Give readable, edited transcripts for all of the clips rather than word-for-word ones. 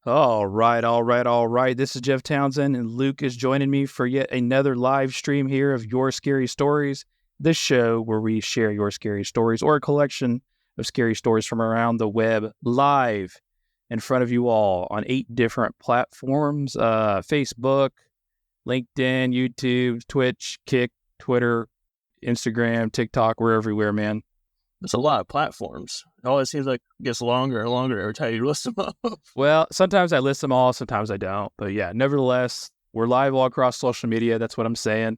All right, all right, all right. This is Jeff Townsend, and Luke is joining me for yet another live stream here of Your Scary Stories, this show where we share your scary stories or a collection of scary stories from around the web live in front of you all on 8 different platforms, Facebook, LinkedIn, YouTube, Twitch, Kick, Twitter, Instagram, TikTok. We're everywhere, man. It's a lot of platforms. It always seems like it gets longer and longer every time you list them up. Well, sometimes I list them all, sometimes I don't. But yeah, nevertheless, we're live all across social media. That's what I'm saying.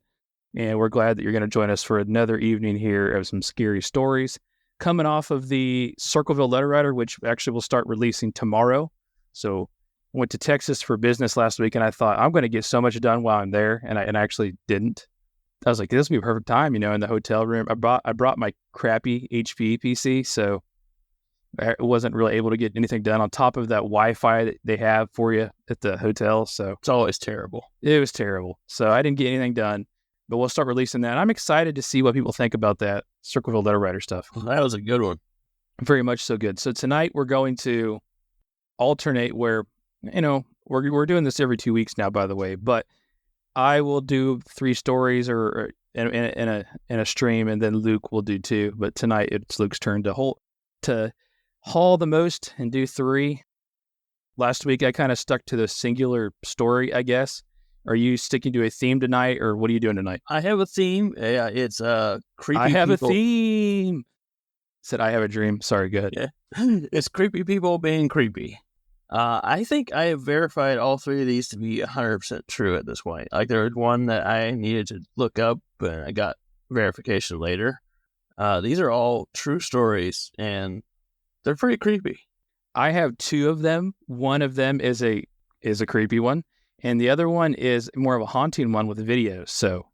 And we're glad that you're going to join us for another evening here of some scary stories. Coming off of the Circleville Letter Writer, which actually will start releasing tomorrow. So I went to Texas for business last week, and I thought I'm going to get so much done while I'm there. And I actually didn't. I was like, this would be a perfect time, in the hotel room. I brought my crappy HP PC, so I wasn't really able to get anything done on top of that Wi-Fi that they have for you at the hotel. So It's always terrible. it was terrible. So I didn't get anything done, but we'll start releasing that. I'm excited to see what people think about that Circleville Letter Writer stuff. Well, that was a good one. Very much so good. So tonight we're going to alternate where, we're doing this every 2 weeks now, by the way, but I will do 3 stories or in a stream, and then Luke will do 2. But tonight it's Luke's turn to haul the most and do 3. Last week I kind of stuck to the singular story, I guess. Are you sticking to a theme tonight, or what are you doing tonight? I have a theme. Yeah, it's creepy. I have people. a theme. Said I have a dream. Sorry, go ahead. Yeah, it's creepy people being creepy. I think I have verified all 3 of these to be 100% true at this point. Like, there was one that I needed to look up, and I got verification later. These are all true stories, and they're pretty creepy. I have 2 of them. One of them is a creepy one, and the other one is more of a haunting one with videos. So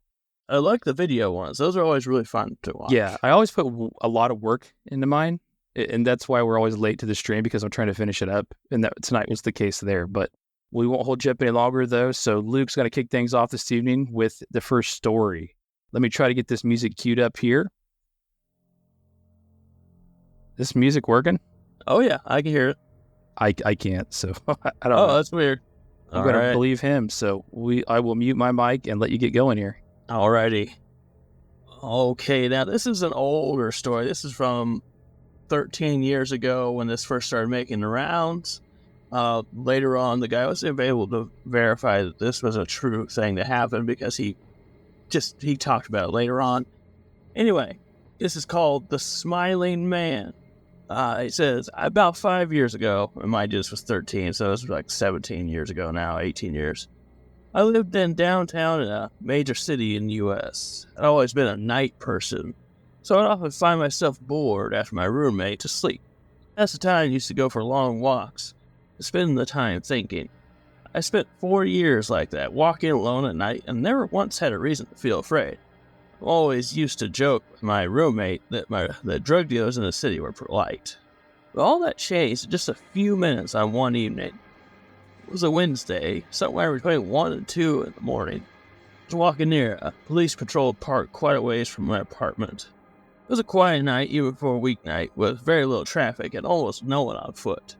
I like the video ones. Those are always really fun to watch. yeah, I always put a lot of work into mine, and that's why we're always late to the stream, because I'm trying to finish it up, and that tonight was the case there. But we won't hold you up any longer, though. So Luke's going to kick things off this evening with the first story. Let me try to get this music queued up here. This music working? Oh, yeah, I can hear it. I can't, so I don't know. Oh, that's weird. I'm going to believe him, so I will mute my mic and let you get going here. Alrighty. Okay, now this is an older story. This is from 13 years ago when this first started making the rounds. Later on, the guy was able to verify that this was a true thing that happened because he talked about it later on. Anyway, this is called The Smiling Man. It says, about 5 years ago, and mine just was 13, so it was like 17 years ago now, 18 years. I lived in downtown in a major city in the U.S. I'd always been a night person, so I'd often find myself bored after my roommate to sleep. That's the time I used to go for long walks, to spend the time thinking. I spent 4 years like that, walking alone at night, and never once had a reason to feel afraid. I always used to joke with my roommate that the drug dealers in the city were polite. But all that changed in just a few minutes on one evening. It was a Wednesday, somewhere between 1 and 2 in the morning. I was walking near a police-patrolled park quite a ways from my apartment. It was a quiet night, even for a weeknight, with very little traffic and almost no one on foot.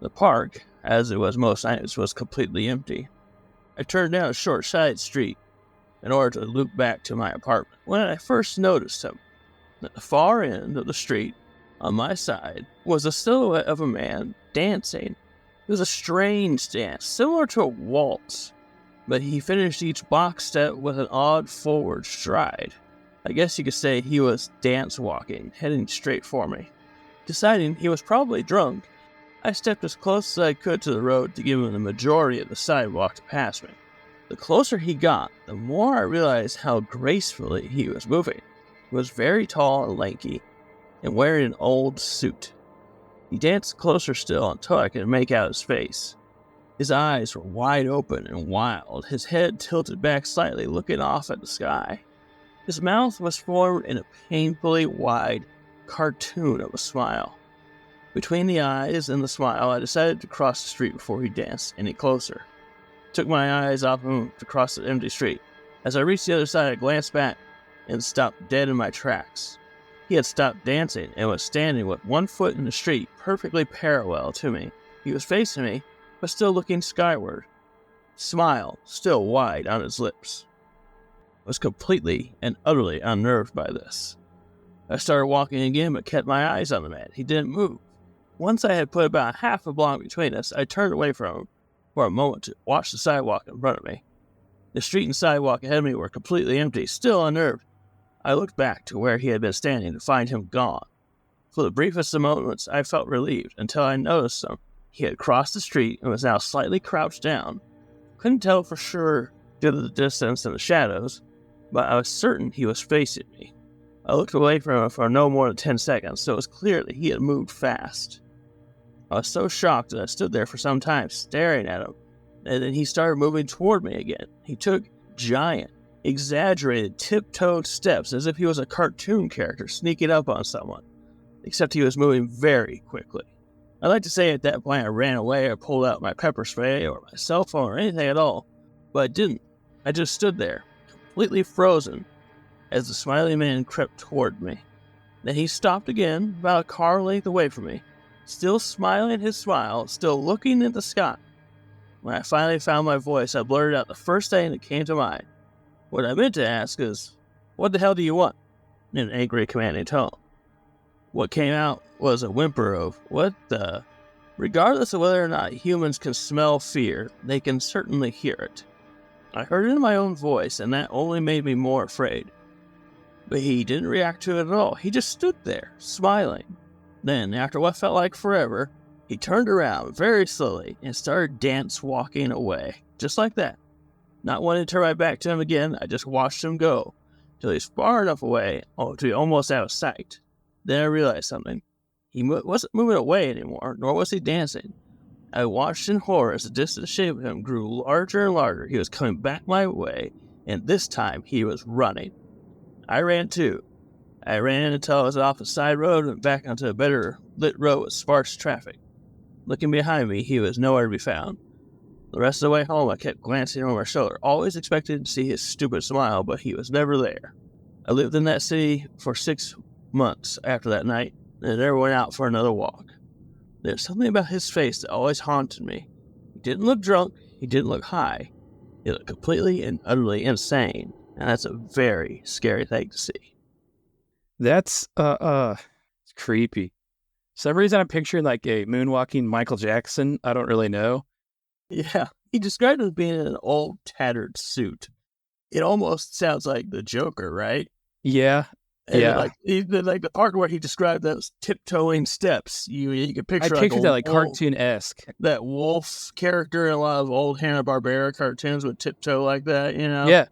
The park, as it was most nights, was completely empty. I turned down a short side street in order to loop back to my apartment when I first noticed him. At the far end of the street, on my side, was a silhouette of a man dancing. It was a strange dance, similar to a waltz, but he finished each box step with an odd forward stride. I guess you could say he was dance walking, heading straight for me. Deciding he was probably drunk, I stepped as close as I could to the road to give him the majority of the sidewalk to pass me. The closer he got, the more I realized how gracefully he was moving. He was very tall and lanky, and wearing an old suit. He danced closer still until I could make out his face. His eyes were wide open and wild, his head tilted back slightly, looking off at the sky. His mouth was formed in a painfully wide cartoon of a smile. Between the eyes and the smile, I decided to cross the street before he danced any closer. Took my eyes off him to cross the empty street. As I reached the other side, I glanced back and stopped dead in my tracks. He had stopped dancing and was standing with one foot in the street, perfectly parallel to me. He was facing me, but still looking skyward. Smile still wide on his lips. I was completely and utterly unnerved by this. I started walking again, but kept my eyes on the man. He didn't move. Once I had put about half a block between us, I turned away from him for a moment to watch the sidewalk in front of me. The street and sidewalk ahead of me were completely empty. Still unnerved, I looked back to where he had been standing to find him gone. For the briefest of moments, I felt relieved until I noticed him. He had crossed the street and was now slightly crouched down. Couldn't tell for sure due to the distance and the shadows, but I was certain he was facing me. I looked away from him for no more than 10 seconds, so it was clear that he had moved fast. I was so shocked that I stood there for some time staring at him, and then he started moving toward me again. He took giant, exaggerated, tiptoed steps as if he was a cartoon character sneaking up on someone, except he was moving very quickly. I'd like to say at that point I ran away or pulled out my pepper spray or my cell phone or anything at all, but I didn't. I just stood there, completely frozen, as the smiling man crept toward me. Then he stopped again, about a car length away from me, still smiling his smile, still looking at the sky. When I finally found my voice, I blurted out the first thing that came to mind. What I meant to ask is, "What the hell do you want?" in an angry, commanding tone. What came out was a whimper of, "What the?" Regardless of whether or not humans can smell fear, they can certainly hear it. I heard it in my own voice, and that only made me more afraid. But he didn't react to it at all. He just stood there, smiling. Then, after what felt like forever, he turned around very slowly and started dance walking away, just like that. Not wanting to turn my back to him again, I just watched him go, till he's far enough away to be almost out of sight. Then I realized something. He wasn't moving away anymore, nor was he dancing. I watched in horror as the distant shape of him grew larger and larger. He was coming back my way, and this time he was running. I ran too. I ran until I was off a side road and back onto a better lit road with sparse traffic. Looking behind me, he was nowhere to be found. The rest of the way home, I kept glancing over my shoulder, always expecting to see his stupid smile, but he was never there. I lived in that city for 6 months after that night, and never went out for another walk. There's something about his face that always haunted me. He didn't look drunk, he didn't look high. He looked completely and utterly insane, and that's a very scary thing to see. That's it's creepy. Some reason I'm picturing like a moonwalking Michael Jackson. I don't really know. Yeah, he described it as being in an old, tattered suit. It almost sounds like the Joker, right? Yeah, And yeah. like the part where he described those tiptoeing steps, you can picture I pictured that like old, cartoon-esque. that wolf character in a lot of old Hanna-Barbera cartoons would tiptoe like that, you know? Yeah,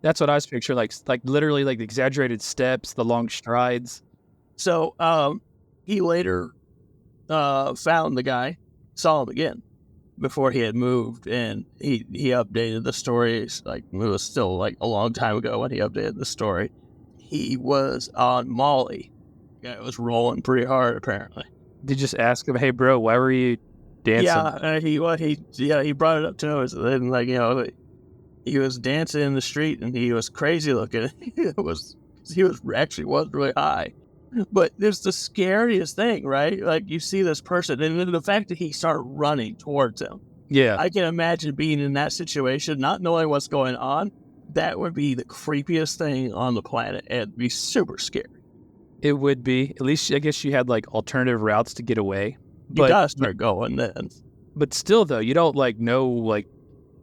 that's what I was picturing. Like literally like the exaggerated steps, the long strides. So he later found the guy, saw him again before he had moved, and he updated the stories. Like, it was still like a long time ago when he updated the story. He was on Molly. The guy was rolling pretty hard, apparently. Did you just ask him, "Hey, bro, why were you dancing?" Yeah, he brought it up to us, and like, you know, he was dancing in the street, and he was crazy looking. He was really high. But there's the scariest thing, right? Like, you see this person, and then the fact that he started running towards him. Yeah, I can imagine being in that situation, not knowing what's going on. That would be the creepiest thing on the planet, and it'd be super scary. it would be. At least I guess you had like alternative routes to get away. You gotta start going then. But still, though, you don't like know like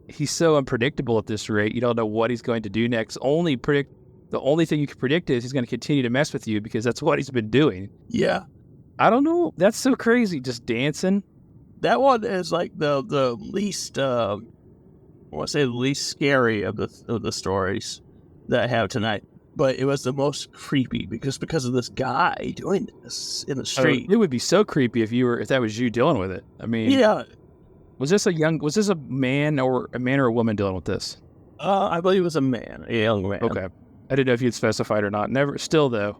he's so unpredictable at this rate. You don't know what he's going to do next. The only thing you can predict is he's going to continue to mess with you because that's what he's been doing. Yeah. I don't know. That's so crazy. Just dancing. That one is like the least, I want to say the least scary of the stories that I have tonight. But it was the most creepy because of this guy doing this in the street. It would be so creepy if that was you dealing with it. I mean, Yeah. was this a man or a woman dealing with this? I believe it was a young man. Okay. I didn't know if you'd specified or not. Still though.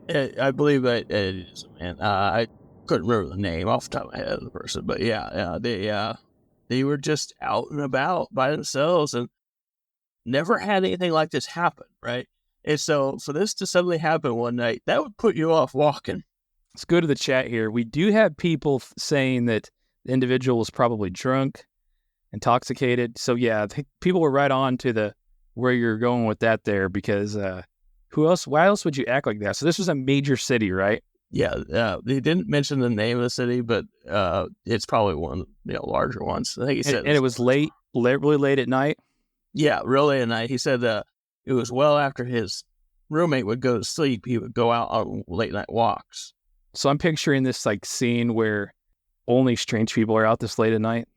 I believe that it is a man. I couldn't remember the name off the top of my head of the person, but they were just out and about by themselves and never had anything like this happen, right? And so for this to suddenly happen one night, that would put you off walking. Let's go to the chat here. We do have people saying that The individual was probably drunk, intoxicated. So yeah, I think people were right on to where you're going with that there, because why else would you act like that? So this was a major city, right? Yeah, they didn't mention the name of the city, but it's probably one of the larger ones. I think he said And it was late, really late at night. Yeah, really at night. He said it was well after his roommate would go to sleep. He would go out on late night walks. So I'm picturing this like scene where only strange people are out this late at night.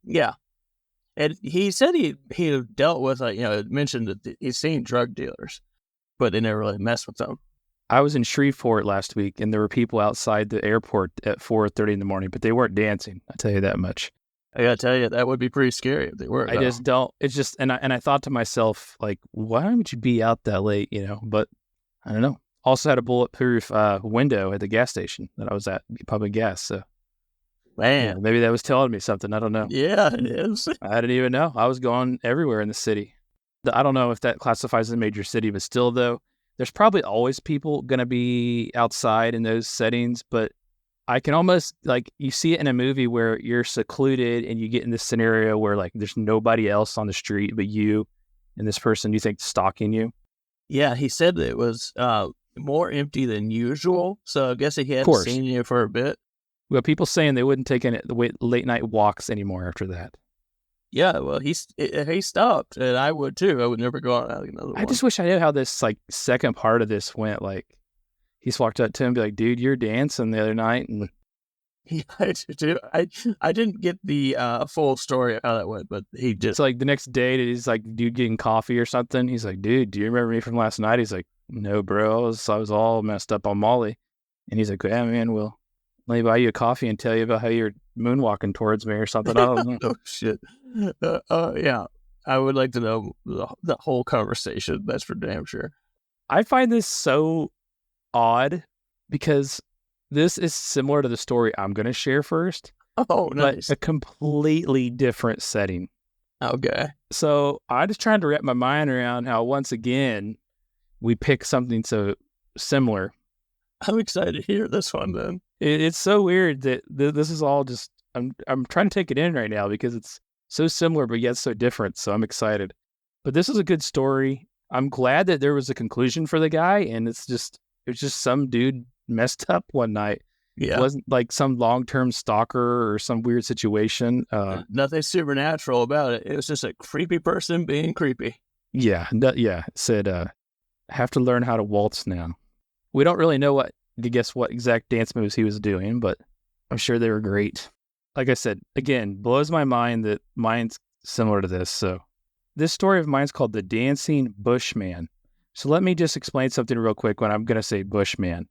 Yeah. And he said he dealt with, mentioned that he's seen drug dealers, but they never really messed with them. I was in Shreveport last week, and there were people outside the airport at 4:30 in the morning, but they weren't dancing. I'll tell you that much. I gotta tell you, that would be pretty scary if they were. I just don't. It's just, and I thought to myself, like, why would you be out that late? But I don't know. Also had a bulletproof window at the gas station that I was at, public gas. So, man, maybe that was telling me something. I don't know. Yeah, it is. I didn't even know. I was going everywhere in the city. I don't know if that classifies as a major city, but still, though, there's probably always people going to be outside in those settings. But I can almost, like, you see it in a movie where you're secluded and you get in this scenario where, like, there's nobody else on the street but you and this person you think stalking you. Yeah, he said that it was more empty than usual. So I guess he hadn't seen you for a bit. Well, people saying they wouldn't take any late night walks anymore after that. Yeah, well, he stopped, and I would too. I would never go out another one. I just wish I knew how this like second part of this went. Like, he's walked up to him and be like, "Dude, you're dancing the other night," and I didn't get the full story of how that went, but he just, it's like the next day, he's like, "Dude, getting coffee or something." He's like, "Dude, do you remember me from last night?" He's like, "No, bro, I was all messed up on Molly," and he's like, "Yeah, man, well, let me buy you a coffee and tell you about how you're moonwalking towards me or something." I don't know. Oh shit. Yeah, I would like to know the whole conversation. That's for damn sure. I find this so odd because this is similar to the story I'm going to share first. Oh, nice. But a completely different setting. Okay. So I'm just trying to wrap my mind around how, once again, we pick something so similar. I'm excited to hear this one then. It's so weird that this is all just, I'm trying to take it in right now because it's so similar, but yet so different. So I'm excited. But this is a good story. I'm glad that there was a conclusion for the guy, and it was just some dude messed up one night. Yeah. It wasn't like some long-term stalker or some weird situation. Nothing supernatural about it. It was just a creepy person being creepy. Yeah. It said, have to learn how to waltz now. We don't really know what exact dance moves he was doing, but I'm sure they were great. Like I said, again, blows my mind that mine's similar to this. So this story of mine's called The Dancing Bushman. So let me just explain something real quick when I'm going to say Bushman.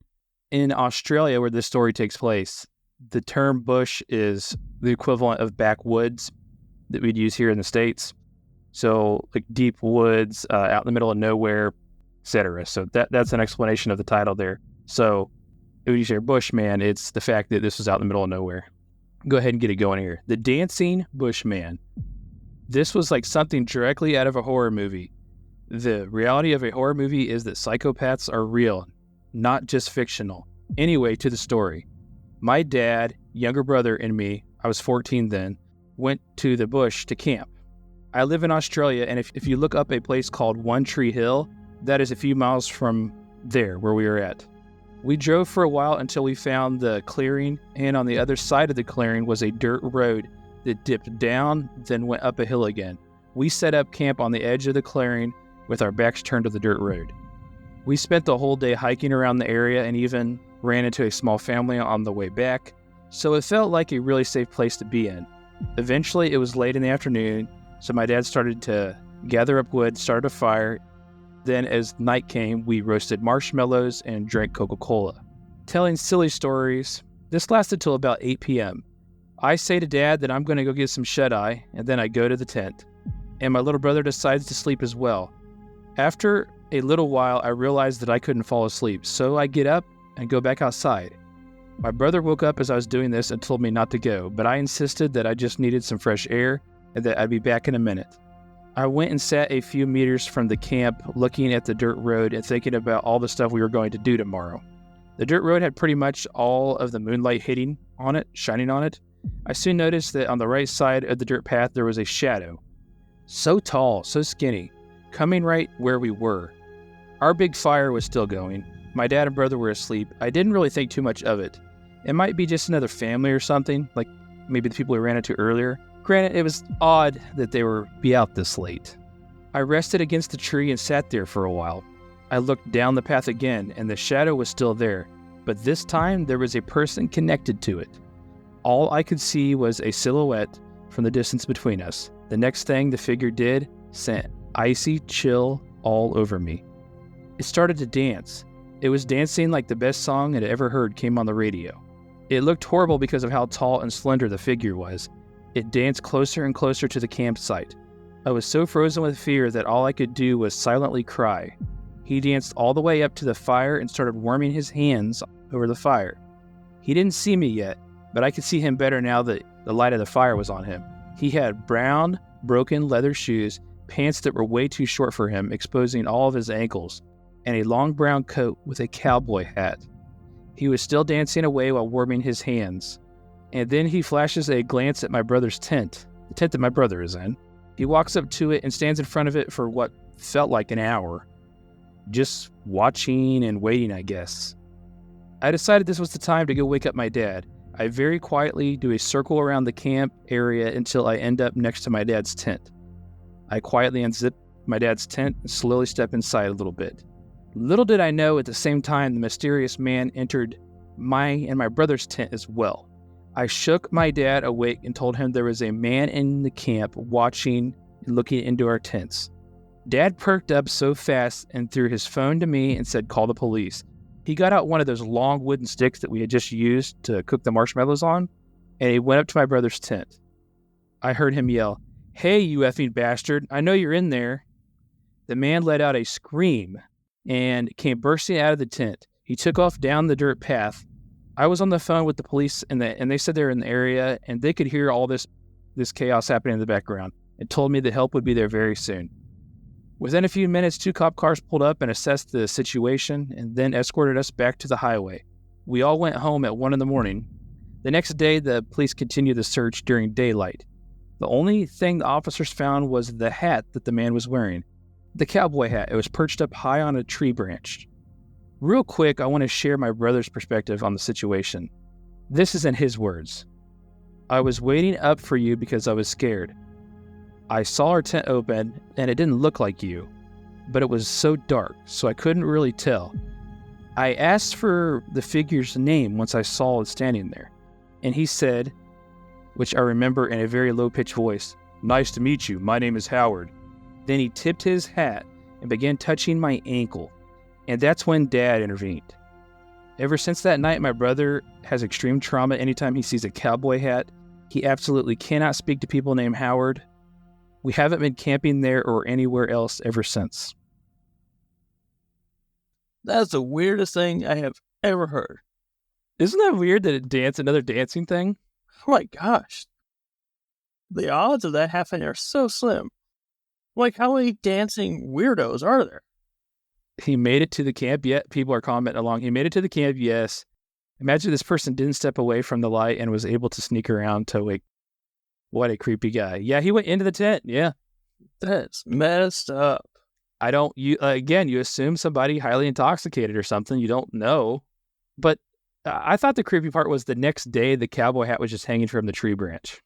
In Australia, where this story takes place, the term bush is the equivalent of backwoods that we'd use here in the States. So like deep woods, out in the middle of nowhere, etc. So that's an explanation of the title there. So when you say Bushman, it's the fact that this was out in the middle of nowhere. Go ahead and get it going here. The Dancing Bushman. This was like something directly out of a horror movie. The reality of a horror movie is that psychopaths are real, not just fictional. Anyway, to the story. My dad, younger brother, and me, I was 14 then, went to the bush to camp. I live in Australia, and if you look up a place called One Tree Hill, that is a few miles from there where we were at. We drove for a while until we found the clearing, and on the other side of the clearing was a dirt road that dipped down, then went up a hill again. We set up camp on the edge of the clearing with our backs turned to the dirt road. We spent the whole day hiking around the area and even ran into a small family on the way back, so it felt like a really safe place to be in. Eventually, it was late in the afternoon, so my dad started to gather up wood, start a fire. Then as night came, we roasted marshmallows and drank Coca-Cola. Telling silly stories. This lasted till about 8 p.m. I say to Dad that I'm going to go get some shut-eye, and then I go to the tent. And my little brother decides to sleep as well. After a little while, I realized that I couldn't fall asleep, so I get up and go back outside. My brother woke up as I was doing this and told me not to go, but I insisted that I just needed some fresh air and that I'd be back in a minute. I went and sat a few meters from the camp, looking at the dirt road and thinking about all the stuff we were going to do tomorrow. The dirt road had pretty much all of the moonlight hitting on it, shining on it, I soon noticed that on the right side of the dirt path there was a shadow. So tall, so skinny, coming right where we were. Our big fire was still going. My dad and brother were asleep. I didn't really think too much of it. It might be just another family or something, like maybe the people we ran into earlier. Granted, it was odd that they were be out this late. I rested against the tree and sat there for a while. I looked down the path again, and the shadow was still there, but this time there was a person connected to it. All I could see was a silhouette from the distance between us. The next thing the figure did sent icy chill all over me. It started to dance. It was dancing like the best song I'd ever heard came on the radio. It looked horrible because of how tall and slender the figure was. It danced closer and closer to the campsite. I was so frozen with fear that all I could do was silently cry. He danced all the way up to the fire and started warming his hands over the fire. He didn't see me yet, but I could see him better now that the light of the fire was on him. He had brown, broken leather shoes, pants that were way too short for him, exposing all of his ankles, and a long brown coat with a cowboy hat. He was still dancing away while warming his hands. And then he flashes a glance at my brother's tent, the tent that my brother is in. He walks up to it and stands in front of it for what felt like an hour, just watching and waiting, I guess. I decided this was the time to go wake up my dad. I very quietly do a circle around the camp area until I end up next to my dad's tent. I quietly unzip my dad's tent and slowly step inside a little bit. Little did I know at the same time the mysterious man entered my and my brother's tent as well. I shook my dad awake and told him there was a man in the camp watching and looking into our tents. Dad perked up so fast and threw his phone to me and said, "Call the police." He got out one of those long wooden sticks that we had just used to cook the marshmallows on, and he went up to my brother's tent. I heard him yell, "Hey, you effing bastard, I know you're in there." The man let out a scream and came bursting out of the tent. He took off down the dirt path. I was on the phone with the police, and they said they were in the area, and they could hear all this chaos happening in the background, and told me the help would be there very soon. Within a few minutes, 2 cop cars pulled up and assessed the situation, and then escorted us back to the highway. We all went home at 1 a.m. The next day, the police continued the search during daylight. The only thing the officers found was the hat that the man was wearing. The cowboy hat. It was perched up high on a tree branch. Real quick, I want to share my brother's perspective on the situation. This is in his words. "I was waiting up for you because I was scared. I saw our tent open, and it didn't look like you, but it was so dark, so I couldn't really tell. I asked for the figure's name once I saw it standing there, and he said, which I remember in a very low-pitched voice, 'Nice to meet you, my name is Howard.' Then he tipped his hat and began touching my ankle, and that's when Dad intervened. Ever since that night, my brother has extreme trauma anytime he sees a cowboy hat. He absolutely cannot speak to people named Howard. We haven't been camping there or anywhere else ever since." That's the weirdest thing I have ever heard. Isn't that weird that another dancing thing? Oh my gosh. The odds of that happening are so slim. Like, how many dancing weirdos are there? He made it to the camp yet. People are commenting along. He made it to the camp, yes. Imagine this person didn't step away from the light and was able to sneak around to wake. What a creepy guy. Yeah, he went into the tent. Yeah. That's messed up. You assume somebody highly intoxicated or something. You don't know. But I thought the creepy part was the next day the cowboy hat was just hanging from the tree branch.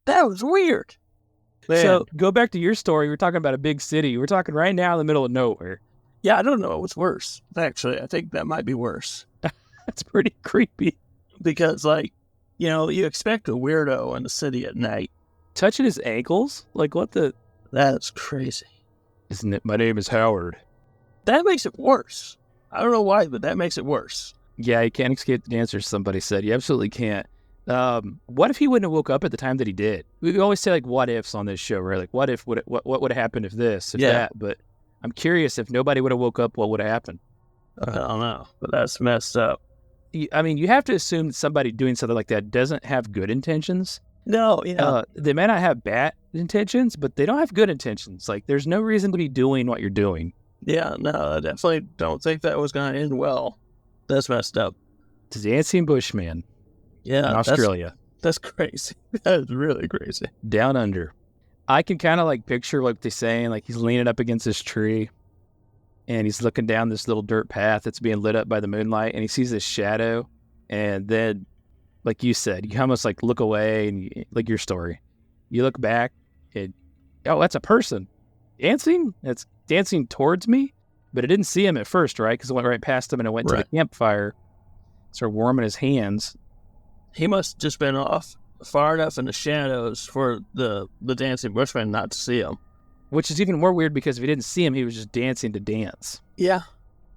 That was weird. Man. So go back to your story. We're talking about a big city. We're talking right now in the middle of nowhere. Yeah, I don't know what's worse. Actually, I think that might be worse. That's pretty creepy. Because, you expect a weirdo in the city at night. Touching his ankles? Like, what the? That's crazy. Isn't it? My name is Howard. That makes it worse. I don't know why, but that makes it worse. Yeah, you can't escape the dancers, somebody said. You absolutely can't. What if he wouldn't have woke up at the time that he did? We always say, like, what ifs on this show, right? Like, what would have happened if this, if that? But I'm curious, if nobody would have woke up, what would have happened? I don't know, but that's messed up. I mean, you have to assume that somebody doing something like that doesn't have good intentions. No, yeah. They may not have bad intentions, but they don't have good intentions. Like, there's no reason to be doing what you're doing. Yeah, no, I definitely don't think that was going to end well. That's messed up. It's a dancing bushman. Yeah. In Australia. That's crazy. That is really crazy. Down under. I can kind of like picture what they're saying. Like he's leaning up against this tree and he's looking down this little dirt path that's being lit up by the moonlight, and he sees this shadow. And then, like you said, you almost like look away and like your story. You look back and, oh, that's a person dancing. It's dancing towards me, but I didn't see him at first, right? Because I went right past him and I went to the campfire, started warming his hands. He must just been off far enough in the shadows for the dancing bushman not to see him. Which is even more weird because if he didn't see him, he was just dancing to dance. Yeah.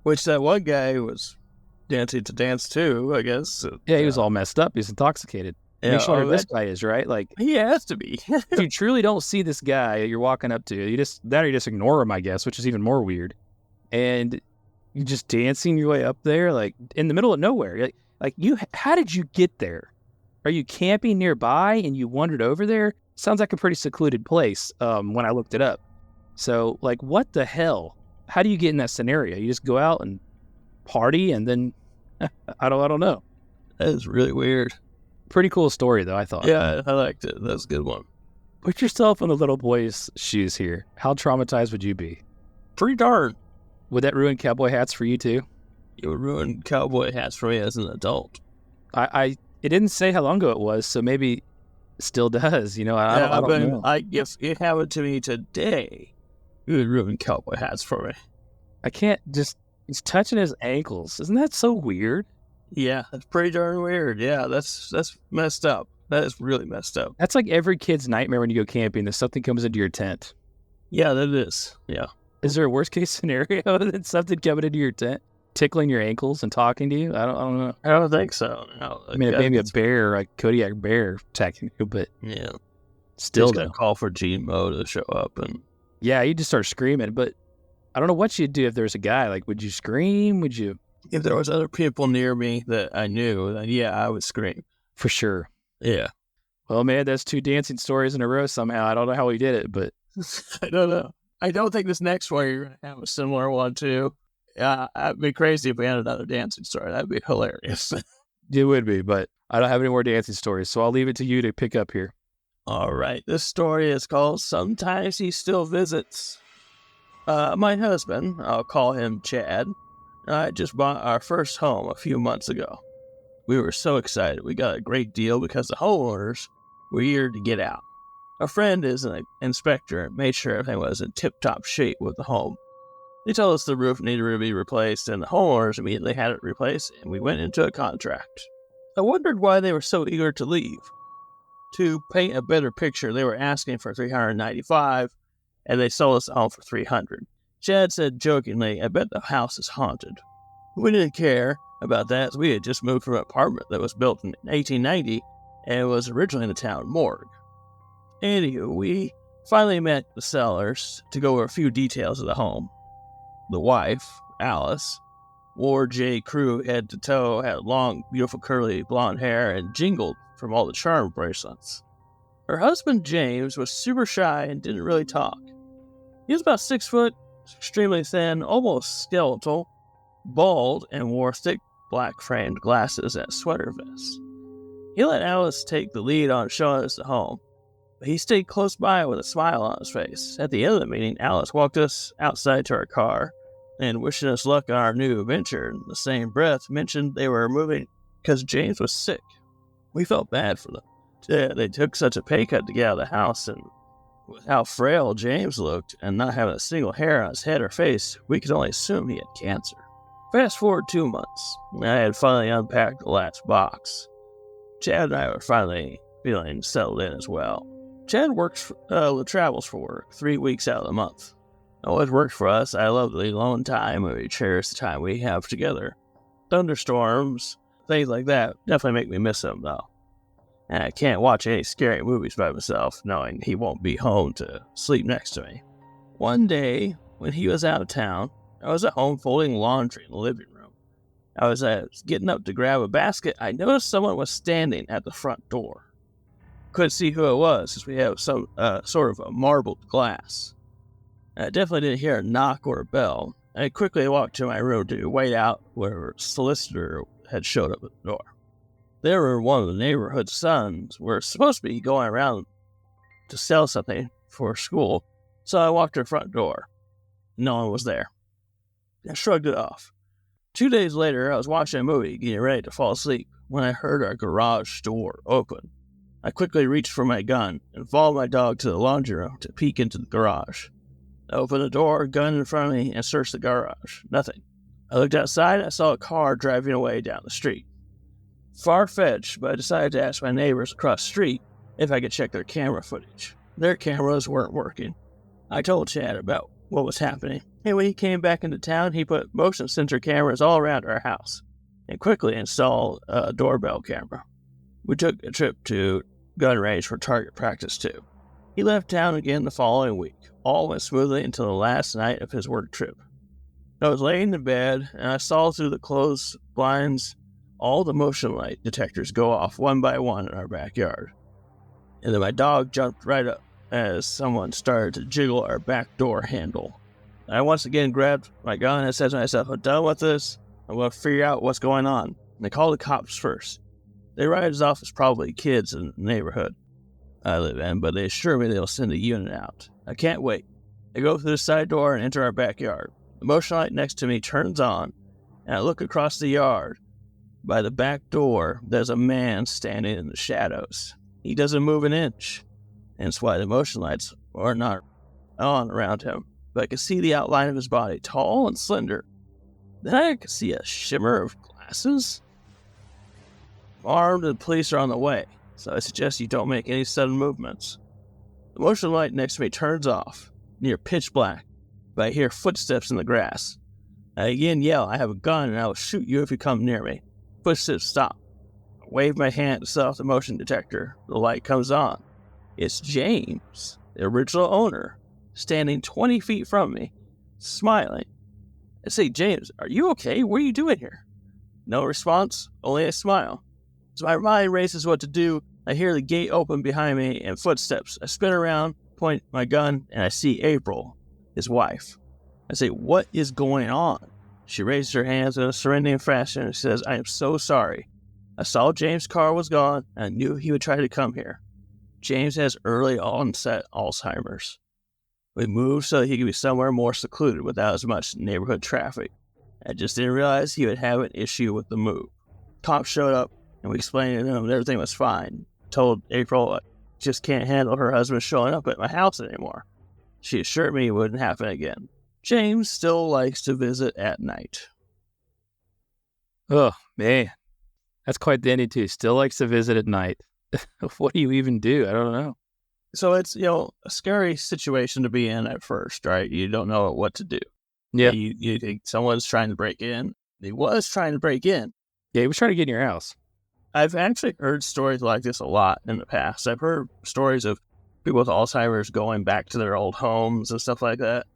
Which that one guy was dancing to dance too, I guess. Yeah, he was all messed up. He's intoxicated. Yeah, you show where this guy is, right? Like he has to be. If you truly don't see this guy you're walking up to, you just ignore him, I guess, which is even more weird. And you're just dancing your way up there, like in the middle of nowhere. How did you get there? Are you camping nearby and you wandered over there? Sounds like a pretty secluded place when I looked it up. So, like, what the hell? How do you get in that scenario? You just go out and party and then, I don't know. That is really weird. Pretty cool story, though, I thought. Yeah, I liked it. That's a good one. Put yourself in the little boy's shoes here. How traumatized would you be? Pretty darn. Would that ruin cowboy hats for you, too? It would ruin cowboy hats for me as an adult. It didn't say how long ago it was, so maybe it still does. You know, I don't know. If it happened to me today, it would ruin cowboy hats for me. I can't just... He's touching his ankles. Isn't that so weird? Yeah, that's pretty darn weird. Yeah, that's messed up. That is really messed up. That's like every kid's nightmare when you go camping, that something comes into your tent. Yeah, that is. Yeah. Is there a worst case scenario than something coming into your tent, tickling your ankles and talking to you? I don't know. I don't think so. No, I mean, maybe a bear, like Kodiak bear attacking you, but yeah, still gonna call for Gmo to show up, and yeah, you just start screaming. But I don't know what you'd do if there's a guy. Like, would you scream? Would you? If there was other people near me that I knew, then yeah, I would scream. For sure. Yeah. Well, man, that's 2 dancing stories in a row somehow. I don't know how we did it, but... I don't know. I don't think this next one you're going to have a similar one, too. It'd be crazy if we had another dancing story. That'd be hilarious. It would be, but I don't have any more dancing stories, so I'll leave it to you to pick up here. All right. This story is called Sometimes He Still Visits. My husband, I'll call him Chad, and I just bought our first home a few months ago. We were so excited. We got a great deal because the homeowners were eager to get out. A friend is an inspector and made sure everything was in tip-top shape with the home. They told us the roof needed to be replaced, and the homeowners immediately had it replaced, and we went into a contract. I wondered why they were so eager to leave. To paint a better picture, they were asking for $395, and they sold us the home for $300. Chad said jokingly, "I bet the house is haunted." We didn't care about that, as we had just moved from an apartment that was built in 1890 and was originally in the town morgue. Anywho, we finally met the sellers to go over a few details of the home. The wife, Alice, wore J. Crew head to toe, had long, beautiful curly blonde hair, and jingled from all the charm bracelets. Her husband, James, was super shy and didn't really talk. He was about 6 foot, extremely thin, almost skeletal, bald, and wore thick black-framed glasses and a sweater vest. He let Alice take the lead on showing us the home, but he stayed close by with a smile on his face. At the end of the meeting, Alice walked us outside to our car and, wishing us luck on our new adventure, in the same breath mentioned they were moving because James was sick. We felt bad for them. They took such a pay cut to get out of the house, and with how frail James looked and not having a single hair on his head or face, we could only assume he had cancer. Fast forward 2 months, I had finally unpacked the last box. Chad and I were finally feeling settled in as well. Chad travels for work 3 weeks out of the month. Always worked for us. I love the alone time, and we cherish the time we have together. Thunderstorms, things like that, definitely make me miss him, though. And I can't watch any scary movies by myself, knowing he won't be home to sleep next to me. One day, when he was out of town, I was at home folding laundry in the living room. I was getting up to grab a basket. I noticed someone was standing at the front door. Couldn't see who it was, because we have some sort of a marbled glass. I definitely didn't hear a knock or a bell. I quickly walked to my room to wait out where a solicitor had showed up at the door. They were one of the neighborhood sons. We're supposed to be going around to sell something for school, so I walked to the front door. No one was there. I shrugged it off. 2 days later, I was watching a movie, getting ready to fall asleep, when I heard our garage door open. I quickly reached for my gun and followed my dog to the laundry room to peek into the garage. I opened the door, gun in front of me, and searched the garage. Nothing. I looked outside and I saw a car driving away down the street. Far-fetched, but I decided to ask my neighbors across the street if I could check their camera footage. Their cameras weren't working. I told Chad about what was happening, and when he came back into town, he put motion sensor cameras all around our house and quickly installed a doorbell camera. We took a trip to gun range for target practice too. He left town again the following week. All went smoothly until the last night of his work trip. I was laying in bed, and I saw through the closed blinds all the motion light detectors go off one by one in our backyard. And then my dog jumped right up as someone started to jiggle our back door handle. I once again grabbed my gun and said to myself, I'm done with this. I'm going to figure out what's going on. And they called the cops first. They write us off as probably kids in the neighborhood I live in, but they assure me they'll send a unit out. I can't wait. I go through the side door and enter our backyard. The motion light next to me turns on, and I look across the yard. By the back door, there's a man standing in the shadows. He doesn't move an inch, and that's why the motion lights are not on around him. But I can see the outline of his body, tall and slender. Then I can see a shimmer of glasses. Armed and the police are on the way, so I suggest you don't make any sudden movements. The motion light next to me turns off, near pitch black, but I hear footsteps in the grass. I again yell, I have a gun and I will shoot you if you come near me. Footsteps stop. I wave my hand to set off the motion detector. The light comes on. It's James, the original owner, standing 20 feet from me, smiling. I say, James, are you okay? What are you doing here? No response, only a smile. So my mind races what to do. I hear the gate open behind me and footsteps. I spin around, point my gun, and I see April, his wife. I say, what is going on? She raises her hands in a surrendering fashion and says, I am so sorry. I saw James' car was gone, and I knew he would try to come here. James has early onset Alzheimer's. We moved so that he could be somewhere more secluded without as much neighborhood traffic. I just didn't realize he would have an issue with the move. Cops showed up, and we explained to him that everything was fine. Told April I just can't handle her husband showing up at my house anymore. She assured me it wouldn't happen again. James still likes to visit at night. Oh, man. That's quite the ending, too. Still likes to visit at night. What do you even do? I don't know. So it's, a scary situation to be in at first, right? You don't know what to do. Yeah. You think someone's trying to break in. He was trying to break in. Yeah, he was trying to get in your house. I've actually heard stories like this a lot in the past. I've heard stories of people with Alzheimer's going back to their old homes and stuff like that.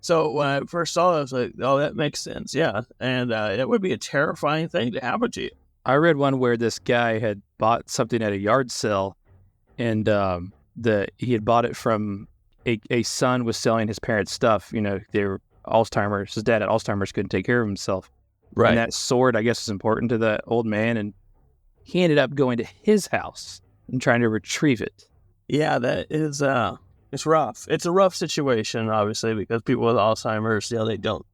So when I first saw it, I was like, oh, that makes sense. Yeah. And it would be a terrifying thing to happen to you. I read one where this guy had bought something at a yard sale, and he had bought it from a son was selling his parents' stuff. They were Alzheimer's. His dad had Alzheimer's, couldn't take care of himself. Right. And that sword, I guess, is important to that old man, and he ended up going to his house and trying to retrieve it. Yeah, that is, it's rough. It's a rough situation, obviously, because people with Alzheimer's, they don't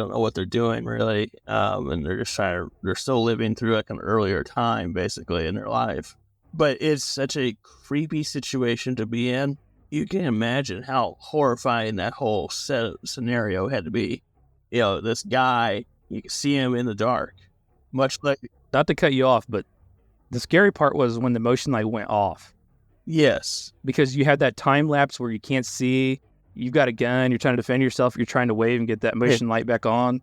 know what they're doing really. And they're just they're still living through like an earlier time, basically, in their life. But it's such a creepy situation to be in. You can imagine how horrifying that whole scenario had to be. This guy, you can see him in the dark, much like... Not to cut you off, but the scary part was when the motion light went off. Yes. Because you had that time lapse where you can't see, you've got a gun, you're trying to defend yourself, you're trying to wave and get that motion light back on.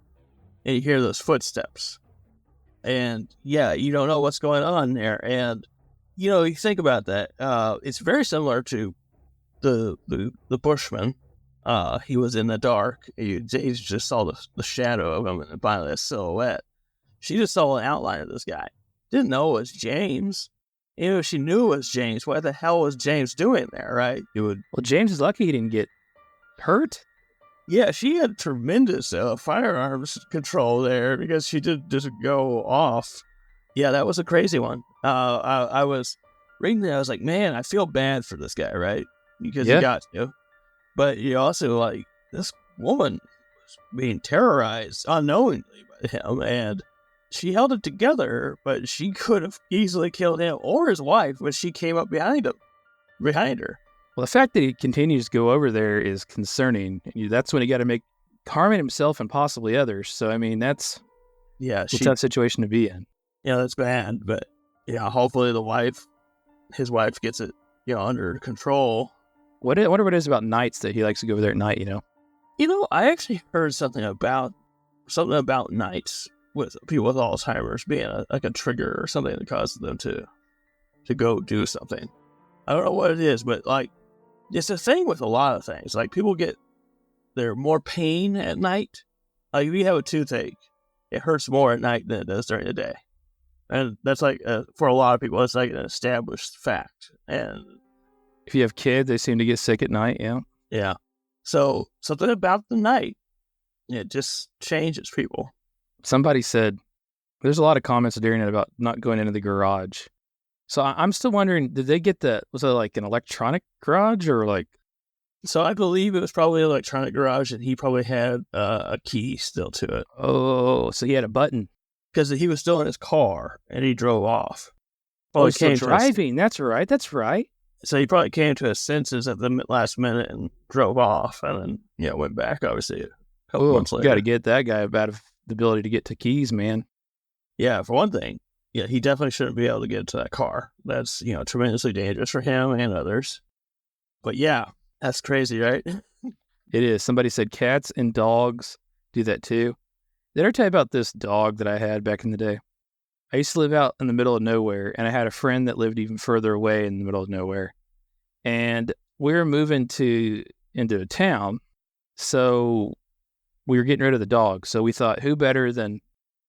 And you hear those footsteps. And yeah, you don't know what's going on there. And, you think about that. It's very similar to the Bushman. He was in the dark. He just saw the shadow of him and finally a silhouette. She just saw an outline of this guy. Didn't know it was James. If she knew it was James, what the hell was James doing there, right? Well, James is lucky he didn't get hurt. Yeah, she had tremendous firearms control there because she did just go off. Yeah, that was a crazy one. I was reading that. I was like, man, I feel bad for this guy, right? Because he Yeah. got to. But you also like this woman was being terrorized unknowingly by him, and she held it together. But she could have easily killed him or his wife when she came up behind her. Well, the fact that he continues to go over there is concerning. That's when he got to make harming himself and possibly others. So, I mean, that's Yeah, a tough situation to be in. yeah, that's bad. But yeah, hopefully his wife gets it, under control. I wonder what it is about nights that he likes to go over there at night, I actually heard something about nights with people with Alzheimer's being like a trigger or something that causes them to go do something. I don't know what it is, but like it's a thing with a lot of things. Like people get more pain at night. Like if you have a toothache, it hurts more at night than it does during the day, and that's like for a lot of people, it's like an established fact. And If you have kids, they seem to get sick at night, yeah, so something about the night, it just changes people. Somebody said, there's a lot of comments during it about not going into the garage. So I'm still wondering, did they get was it like an electronic garage or like? So I believe it was probably an electronic garage, and he probably had a key still to it. Oh, so he had a button. Because he was still in his car, and he drove off. Oh, he's still driving. That's right. So he probably came to his senses at the last minute and drove off, and then, went back, obviously, a couple months later. You got to get that guy about the ability to get to keys, man. Yeah, for one thing. Yeah, he definitely shouldn't be able to get into that car. That's, tremendously dangerous for him and others. But yeah, that's crazy, right? It is. Somebody said cats and dogs do that too. Did I tell you about this dog that I had back in the day? I used to live out in the middle of nowhere, and I had a friend that lived even further away in the middle of nowhere. And we were moving into a town, so we were getting rid of the dog. So we thought, who better than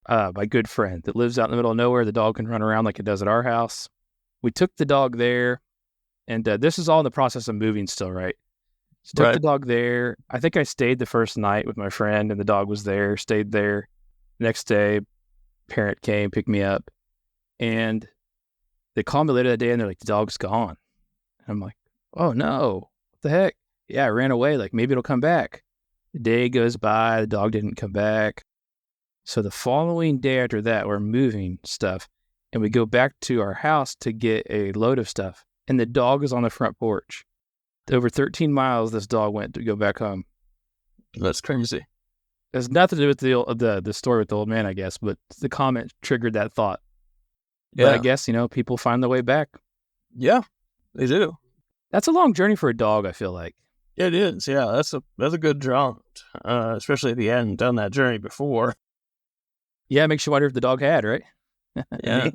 my good friend that lives out in the middle of nowhere? The dog can run around like it does at our house. We took the dog there, and this is all in the process of moving still, right? So took the dog there. I think I stayed the first night with my friend, and the dog was there, stayed there. Next day, parent came, picked me up, and they called me later that day, and they're like, the dog's gone. And I'm like, oh, no. What the heck? Yeah, I ran away. Like, maybe it'll come back. The day goes by. The dog didn't come back. So the following day after that, we're moving stuff, and we go back to our house to get a load of stuff, and the dog is on the front porch. Over 13 miles this dog went to go back home. That's crazy. It has nothing to do with the story with the old man, I guess, but the comment triggered that thought. Yeah. But I guess, people find their way back. Yeah, they do. That's a long journey for a dog, I feel like. It is, yeah. That's a good jaunt, especially if you hadn't done that journey before. Yeah, it makes you wonder if the dog had, right? Yeah.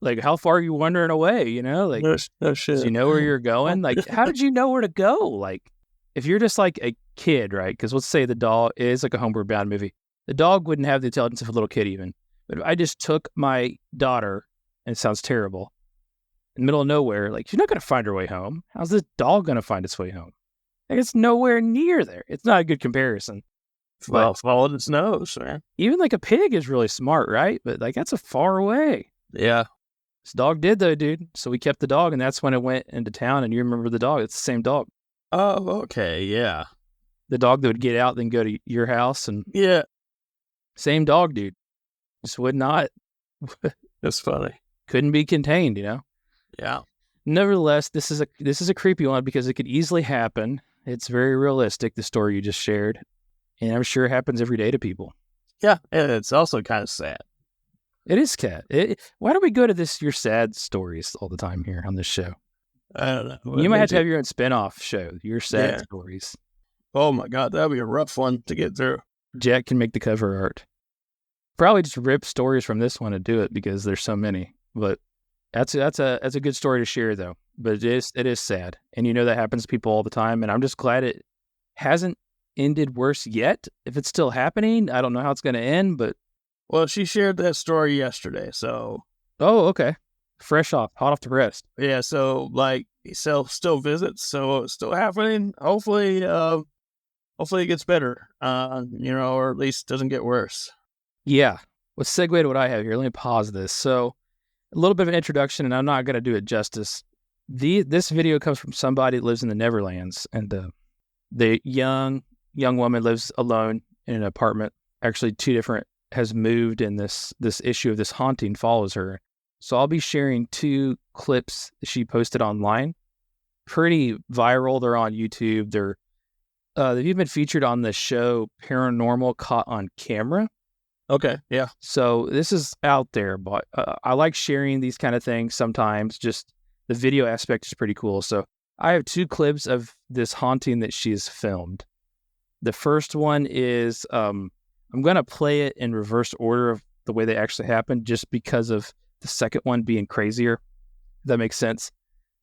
Like, how far are you wandering away, Like, no shit. Do you know where you're going? Like, how did you know where to go? Like, if you're just like a kid, right? Because let's say the dog is like a Homeward Bound movie. The dog wouldn't have the intelligence of a little kid even. But if I just took my daughter, and it sounds terrible, in the middle of nowhere, like, she's not going to find her way home. How's this dog going to find its way home? Like, it's nowhere near there. It's not a good comparison. Well, followed its nose, man. Even like a pig is really smart, right? But like, that's a far away. Yeah. This dog did though, dude. So we kept the dog, and that's when it went into town, and you remember the dog. It's the same dog. Oh, okay, yeah. The dog that would get out, then go to your house, and yeah. Same dog, dude. Just would not. That's funny. Couldn't be contained, Yeah. Nevertheless, this is a creepy one because it could easily happen. It's very realistic, the story you just shared. And I'm sure it happens every day to people. Yeah, and it's also kind of sad. It is sad. Why do we go to your sad stories all the time here on this show? I don't know. You might have to have your own spinoff show, your sad stories. Oh my God, that would be a rough one to get through. Jack can make the cover art. Probably just rip stories from this one and do it because there's so many. But that's a good story to share though. But it is sad, and that happens to people all the time. And I'm just glad it hasn't ended worse yet. If it's still happening, I don't know how it's going to end. But she shared that story yesterday, so. Oh, okay. Hot off the press. Yeah, so he still visits, so it's still happening. Hopefully it gets better, or at least doesn't get worse. Yeah, Let's segue to what I have here. Let me pause this. So, a little bit of an introduction, and I'm not going to do it justice. This video comes from somebody that lives in the Neverlands, and the young woman lives alone in an apartment. Actually, two different has moved, and this issue of this haunting follows her. So I'll be sharing two clips she posted online. Pretty viral. They're on YouTube. They've even been featured on the show Paranormal Caught on Camera. Okay, yeah. So this is out there, but I like sharing these kind of things sometimes. Just the video aspect is pretty cool. So I have two clips of this haunting that she's filmed. The first one is I'm going to play it in reverse order of the way they actually happened, just because of the second one being crazier. If that makes sense.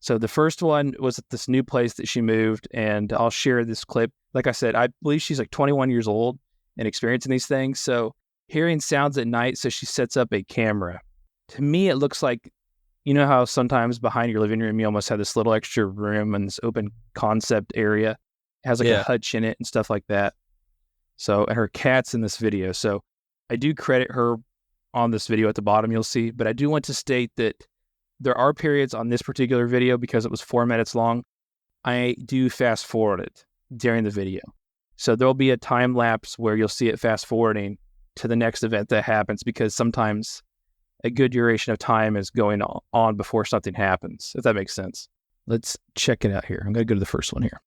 So the first one was at this new place that she moved, and I'll share this clip. Like I said, I believe she's like 21 years old and experiencing these things. So hearing sounds at night, so she sets up a camera. To me, it looks like, you know how sometimes behind your living room, you almost have this little extra room and this open concept area. It has like a hutch in it and stuff like that. So, and her cat's in this video. So I do credit her on this video at the bottom, you'll see. But I do want to state that there are periods on this particular video, because it was 4 minutes long, I do fast forward it during the video. So there'll be a time lapse where you'll see it fast forwarding to the next event that happens, because sometimes a good duration of time is going on before something happens, if that makes sense. Let's check it out here. I'm going to go to the first one here.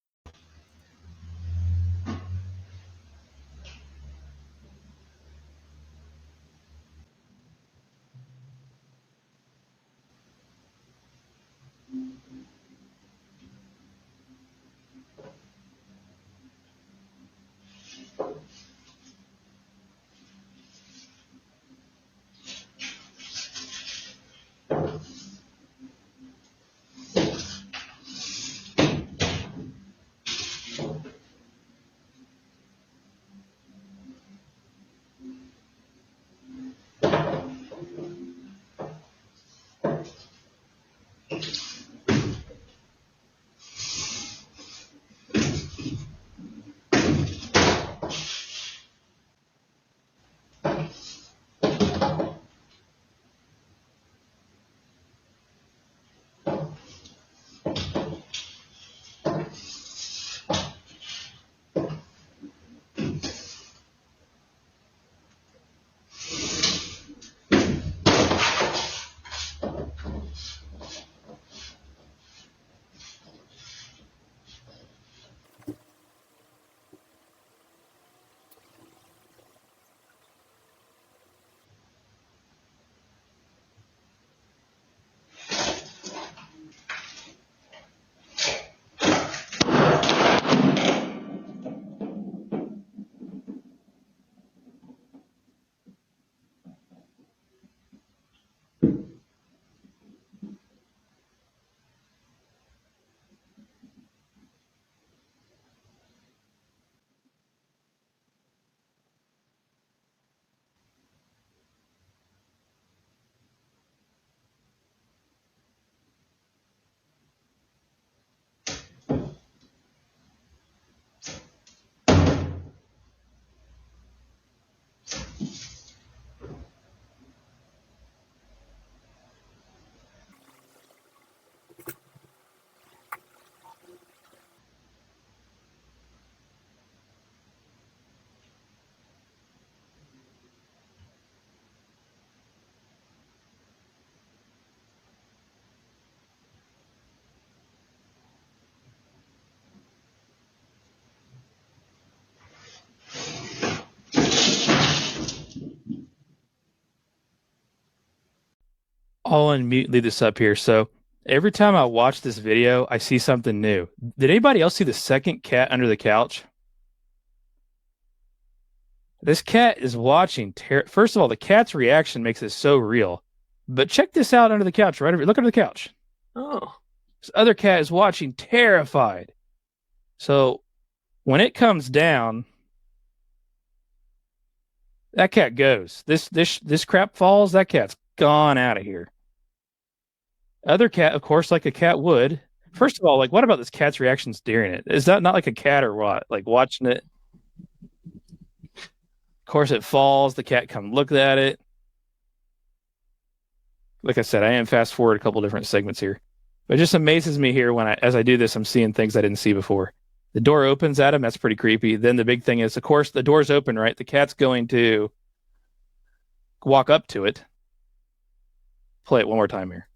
I'll unmute, leave this up here. So every time I watch this video, I see something new. Did anybody else see the second cat under the couch? This cat is watching. First of all, the cat's reaction makes it so real. But check this out under the couch, right over. Look under the couch. Oh. This other cat is watching, terrified. So when it comes down, that cat goes. This crap falls, that cat's gone out of here. Other cat, of course, like a cat would. First of all, like, what about this cat's reactions during it? Is that not like a cat or what? Like watching it. Of course, it falls. The cat come look at it. like I said, I am fast forward a couple different segments here. But it just amazes me here as I do this, I'm seeing things I didn't see before. The door opens at him. That's pretty creepy. Then the big thing is, of course, the door's open, right? The cat's going to walk up to it. Play it one more time here.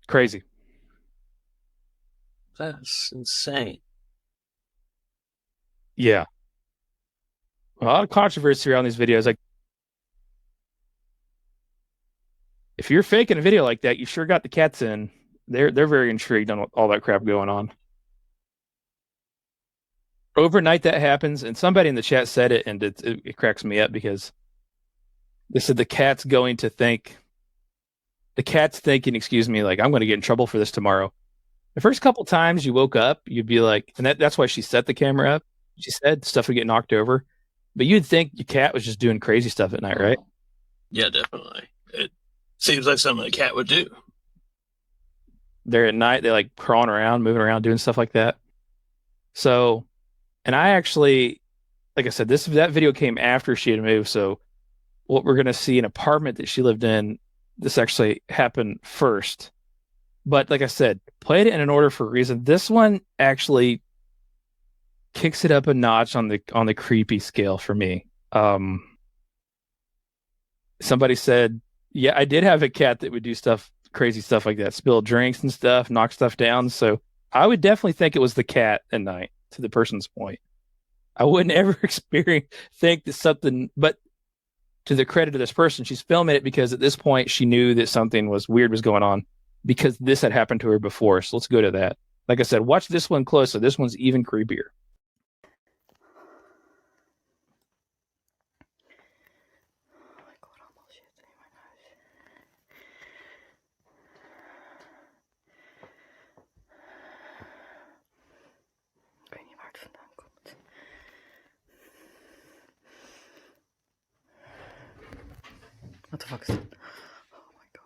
Crazy. That's insane. Yeah. A lot of controversy around these videos. Like, if you're faking a video like that, you sure got the cats in. They're very intrigued on all that crap going on. Overnight that happens, and somebody in the chat said it, and it cracks me up because they said the cat's thinking, excuse me, like, I'm going to get in trouble for this tomorrow. The first couple times you woke up, you'd be like, and that's why she set the camera up. She said stuff would get knocked over, but you'd think your cat was just doing crazy stuff at night, right? Yeah, definitely. It seems like something a cat would do. They're at night, they like crawling around, moving around, doing stuff like that. So, and I actually, like I said, that video came after she had moved. So, what we're gonna see, an apartment that she lived in, this actually happened first. But like I said, played it in an order for a reason. This one actually kicks it up a notch on the creepy scale for me. Somebody said, yeah, I did have a cat that would do crazy stuff like that, spill drinks and stuff, knock stuff down. So I would definitely think it was the cat at night, to the person's point. I wouldn't ever think that something, but to the credit of this person, she's filming it because at this point she knew that something weird was going on because this had happened to her before. So let's go to that. Like I said, watch this one closely. This one's even creepier. What the fuck is that? Oh my god.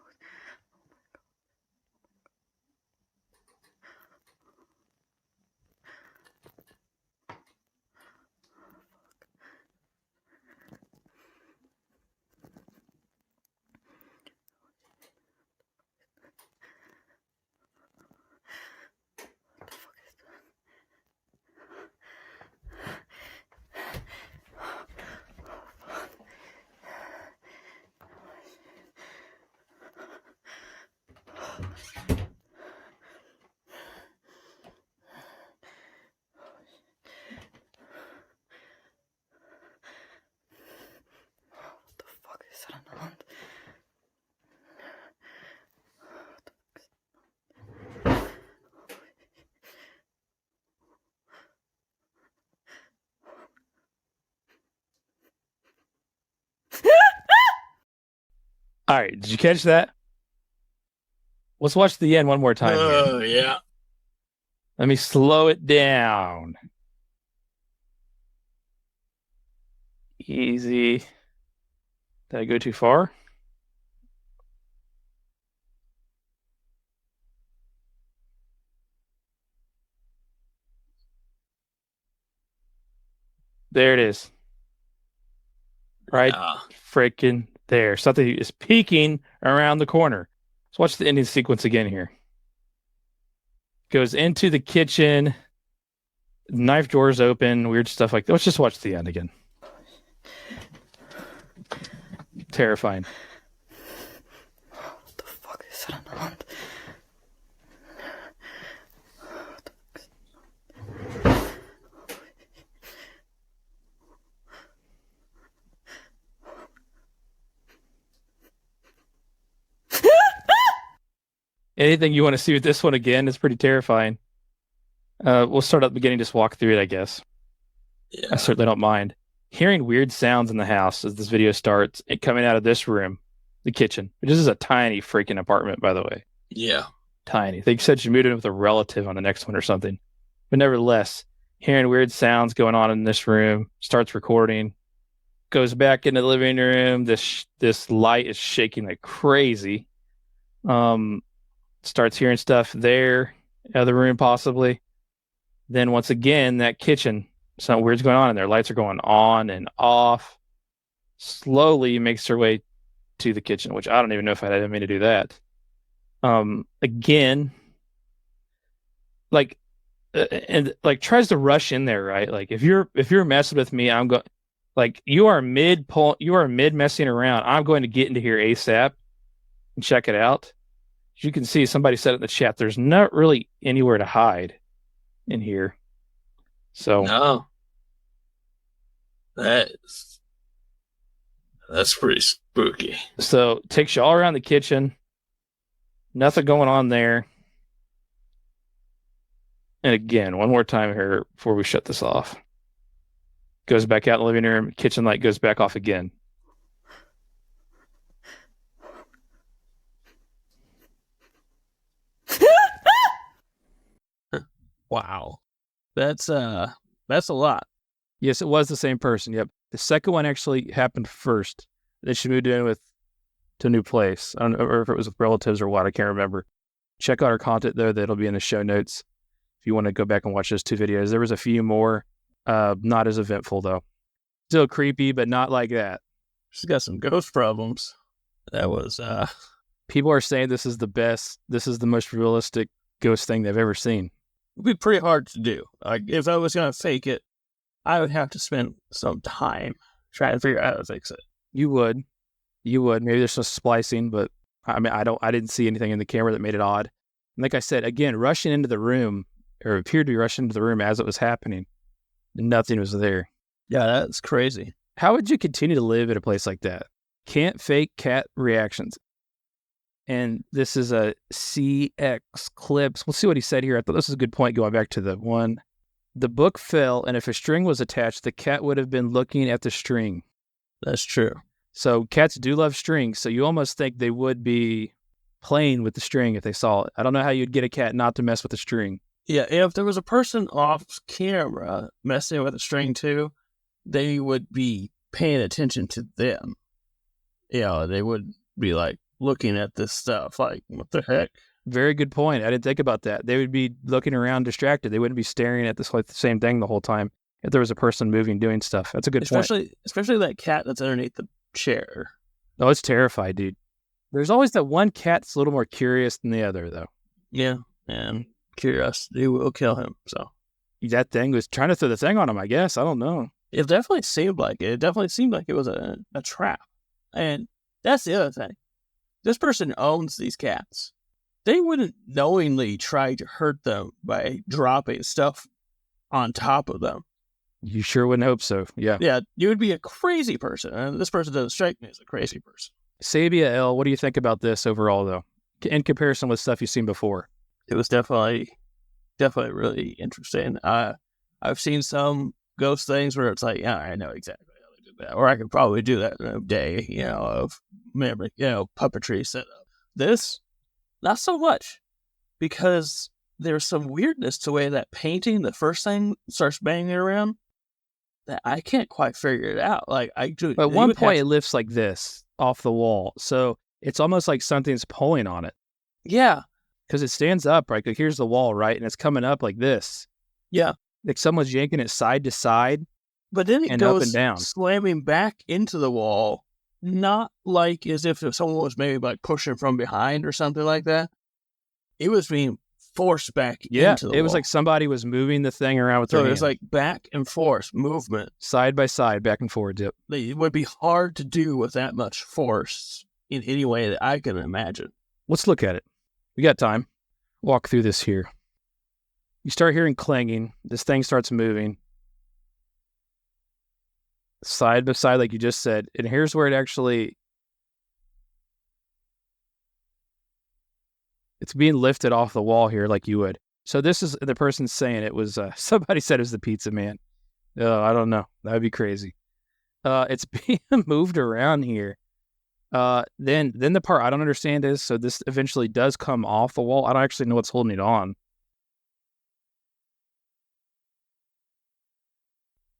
All right, did you catch that? Let's watch the end one more time. Oh, yeah. Let me slow it down. Easy. Did I go too far? There it is. Right freaking there. Something is peeking around the corner. Let's watch the ending sequence again here. Goes into the kitchen. Knife drawers open. Weird stuff like that. Let's just watch the end again. Terrifying. What the fuck is er aan de hand? Anything you want to see with this one again is pretty terrifying. We'll start at the beginning, just walk through it, I guess. Yeah. I certainly don't mind. Hearing weird sounds in the house as this video starts, it coming out of this room, the kitchen. This is a tiny freaking apartment, by the way. Yeah. Tiny. They said she moved in with a relative on the next one or something. But nevertheless, hearing weird sounds going on in this room, starts recording. Goes back into the living room. This light is shaking like crazy. Starts hearing stuff there, other room possibly. Then once again, that kitchen, something weird's going on in there. Lights are going on and off. Slowly makes her way to the kitchen, which I don't even know if I didn't mean to do that. Again, like, and like tries to rush in there, right? Like if you're messing with me, I'm going. Like you are mid messing around. I'm going to get into here ASAP and check it out. As you can see, somebody said in the chat, there's not really anywhere to hide in here. So No. That's pretty spooky. So takes you all around the kitchen. Nothing going on there. And again, one more time here before we shut this off. Goes back out in the living room. Kitchen light goes back off again. Wow. That's a lot. Yes, it was the same person. Yep. The second one actually happened first. Then she moved in to a new place. I don't know if it was with relatives or what. I can't remember. Check out our content though. That'll be in the show notes if you want to go back and watch those 2 videos. There was a few more. Not as eventful though. Still creepy, but not like that. She's got some ghost problems. That was People are saying this is the best. This is the most realistic ghost thing they've ever seen. It'd be pretty hard to do. Like if I was gonna fake it, I would have to spend some time trying to figure out how to fix it. You would. Maybe there's some splicing, but I mean, I didn't see anything in the camera that made it odd. And like I said, again, rushing into the room, or appeared to be rushing into the room as it was happening. Nothing was there. Yeah, that's crazy. How would you continue to live at a place like that? Can't fake cat reactions. And this is a CX Clips. We'll see what he said here. I thought this was a good point going back to the one. The book fell, and if a string was attached, the cat would have been looking at the string. That's true. So cats do love strings, so you almost think they would be playing with the string if they saw it. I don't know how you'd get a cat not to mess with the string. Yeah, if there was a person off camera messing with a string too, they would be paying attention to them. Yeah, they would be like looking at this stuff like, what the heck? Very good point. I didn't think about that. They would be looking around distracted. They wouldn't be staring at this like the same thing the whole time if there was a person moving, doing stuff. That's a good point. Especially that cat that's underneath the chair. Oh, it's terrified, dude. There's always that one cat that's a little more curious than the other, though. Yeah, and curiosity will kill him, so. That thing was trying to throw the thing on him, I guess. I don't know. It definitely seemed like it. It definitely seemed like it was a trap. And that's the other thing. This person owns these cats. They wouldn't knowingly try to hurt them by dropping stuff on top of them. You sure wouldn't hope so, yeah. Yeah, you would be a crazy person. And this person doesn't strike me as a crazy person. Sabia L, what do you think about this overall, though, in comparison with stuff you've seen before? It was definitely really interesting. I've seen some ghost things where it's like, yeah, I know exactly how to do that. Or I could probably do that in a day, of memory, puppetry setup. This, not so much. Because there's some weirdness to the way that painting, the first thing, starts banging around, that I can't quite figure it out. Like, I do. At one point, it lifts like this off the wall. So it's almost like something's pulling on it. Yeah. Because it stands up, right? Like, here's the wall, right? And it's coming up like this. Yeah. Like someone's yanking it side to side. But then it and goes up and down, slamming back into the wall, not like as if someone was maybe like pushing from behind or something like that. It was being forced back into the wall. It was like somebody was moving the thing around with their hand. It was like back and forth movement. Side by side, back and forth. Yep. It would be hard to do with that much force in any way that I can imagine. Let's look at it. We got time. Walk through this here. You start hearing clanging. This thing starts moving. Side by side, like you just said. And here's where it actually... It's being lifted off the wall here like you would. So this is the person saying it was... somebody said it was the pizza man. Oh, I don't know. That would be crazy. It's being moved around here. Then the part I don't understand is, so this eventually does come off the wall. I don't actually know what's holding it on.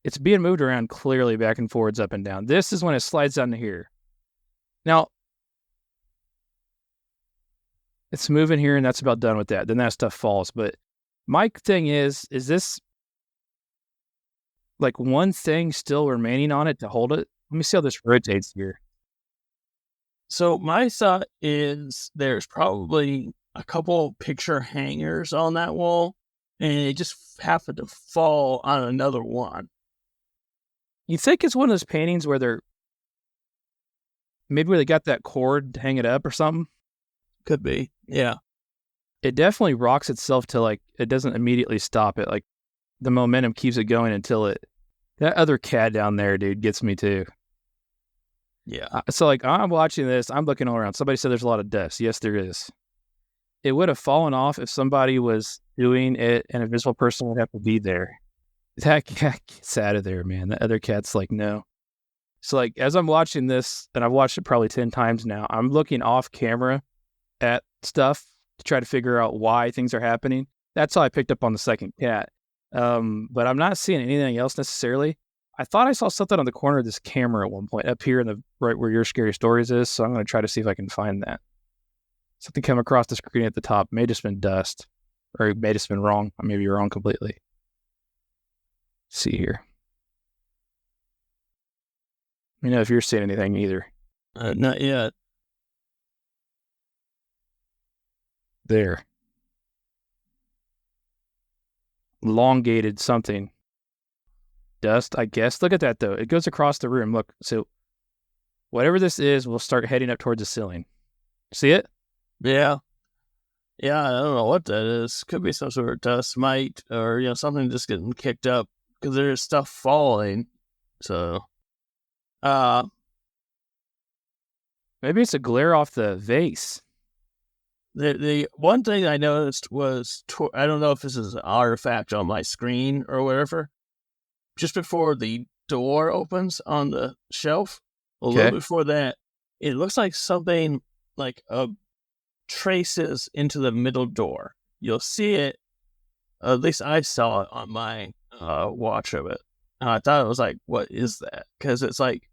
It's being moved around clearly back and forwards, up and down. This is when it slides down to here. Now, it's moving here, and that's about done with that. Then that stuff falls. But my thing is this like one thing still remaining on it to hold it? Let me see how this rotates here. So my thought is there's probably a couple picture hangers on that wall, and it just happened to fall on another one. You think it's one of those paintings where they're maybe where they got that cord to hang it up or something? Could be, yeah. It definitely rocks itself to like it doesn't immediately stop it. Like the momentum keeps it going until it. That other cat down there, dude, gets me too. Yeah. So like I'm watching this, I'm looking all around. Somebody said there's a lot of dust. Yes, there is. It would have fallen off if somebody was doing it and a visible person would have to be there. That cat gets out of there, man. The other cat's like, no. So like as I'm watching this, and I've watched it probably 10 times now, I'm looking off camera at stuff to try to figure out why things are happening. That's how I picked up on the second cat. But I'm not seeing anything else necessarily. I thought I saw something on the corner of this camera at one point up here in the right where your scary stories is. So I'm going to try to see if I can find that. Something came across the screen at the top. May have just been dust, or it may have just been wrong. I may be wrong completely. Let's see here. Let me know if you're seeing anything either. Not yet. There. Elongated something. Dust, I guess. Look at that, though. It goes across the room. Look, so whatever this is, we'll start heading up towards the ceiling. See it? Yeah. Yeah, I don't know what that is. Could be some sort of dust mite or, something just getting kicked up because there's stuff falling. So, maybe it's a glare off the vase. The one thing I noticed was, I don't know if this is an artifact on my screen or whatever, just before the door opens on the shelf, a little before that, it looks like something like traces into the middle door. You'll see it, at least I saw it on my watch of it. And I thought it was like, what is that? Because it's like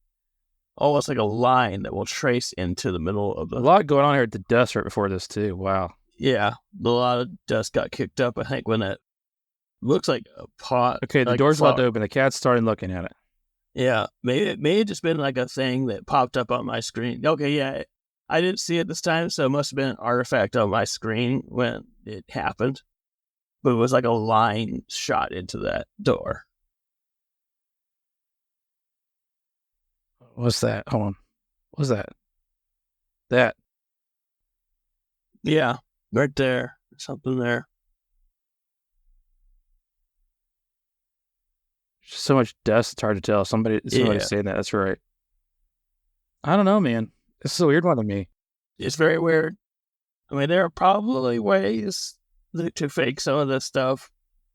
almost like a line that will trace into the middle of the... A lot going on here at the dust right before this, too. Wow. Yeah, a lot of dust got kicked up, I think, when it looks like a pot. Okay, the like door's about to open. The cat's starting looking at it. Yeah, maybe it may have just been like a thing that popped up on my screen. Okay, yeah, I didn't see it this time, so it must have been an artifact on my screen when it happened. But it was like a line shot into that door. What's that? Hold on. What's that? That. Yeah, right there. Something there. So much dust, it's hard to tell. Somebody's saying that. That's right. I don't know, man. This is a weird one to me. It's very weird. I mean, there are probably ways to fake some of this stuff.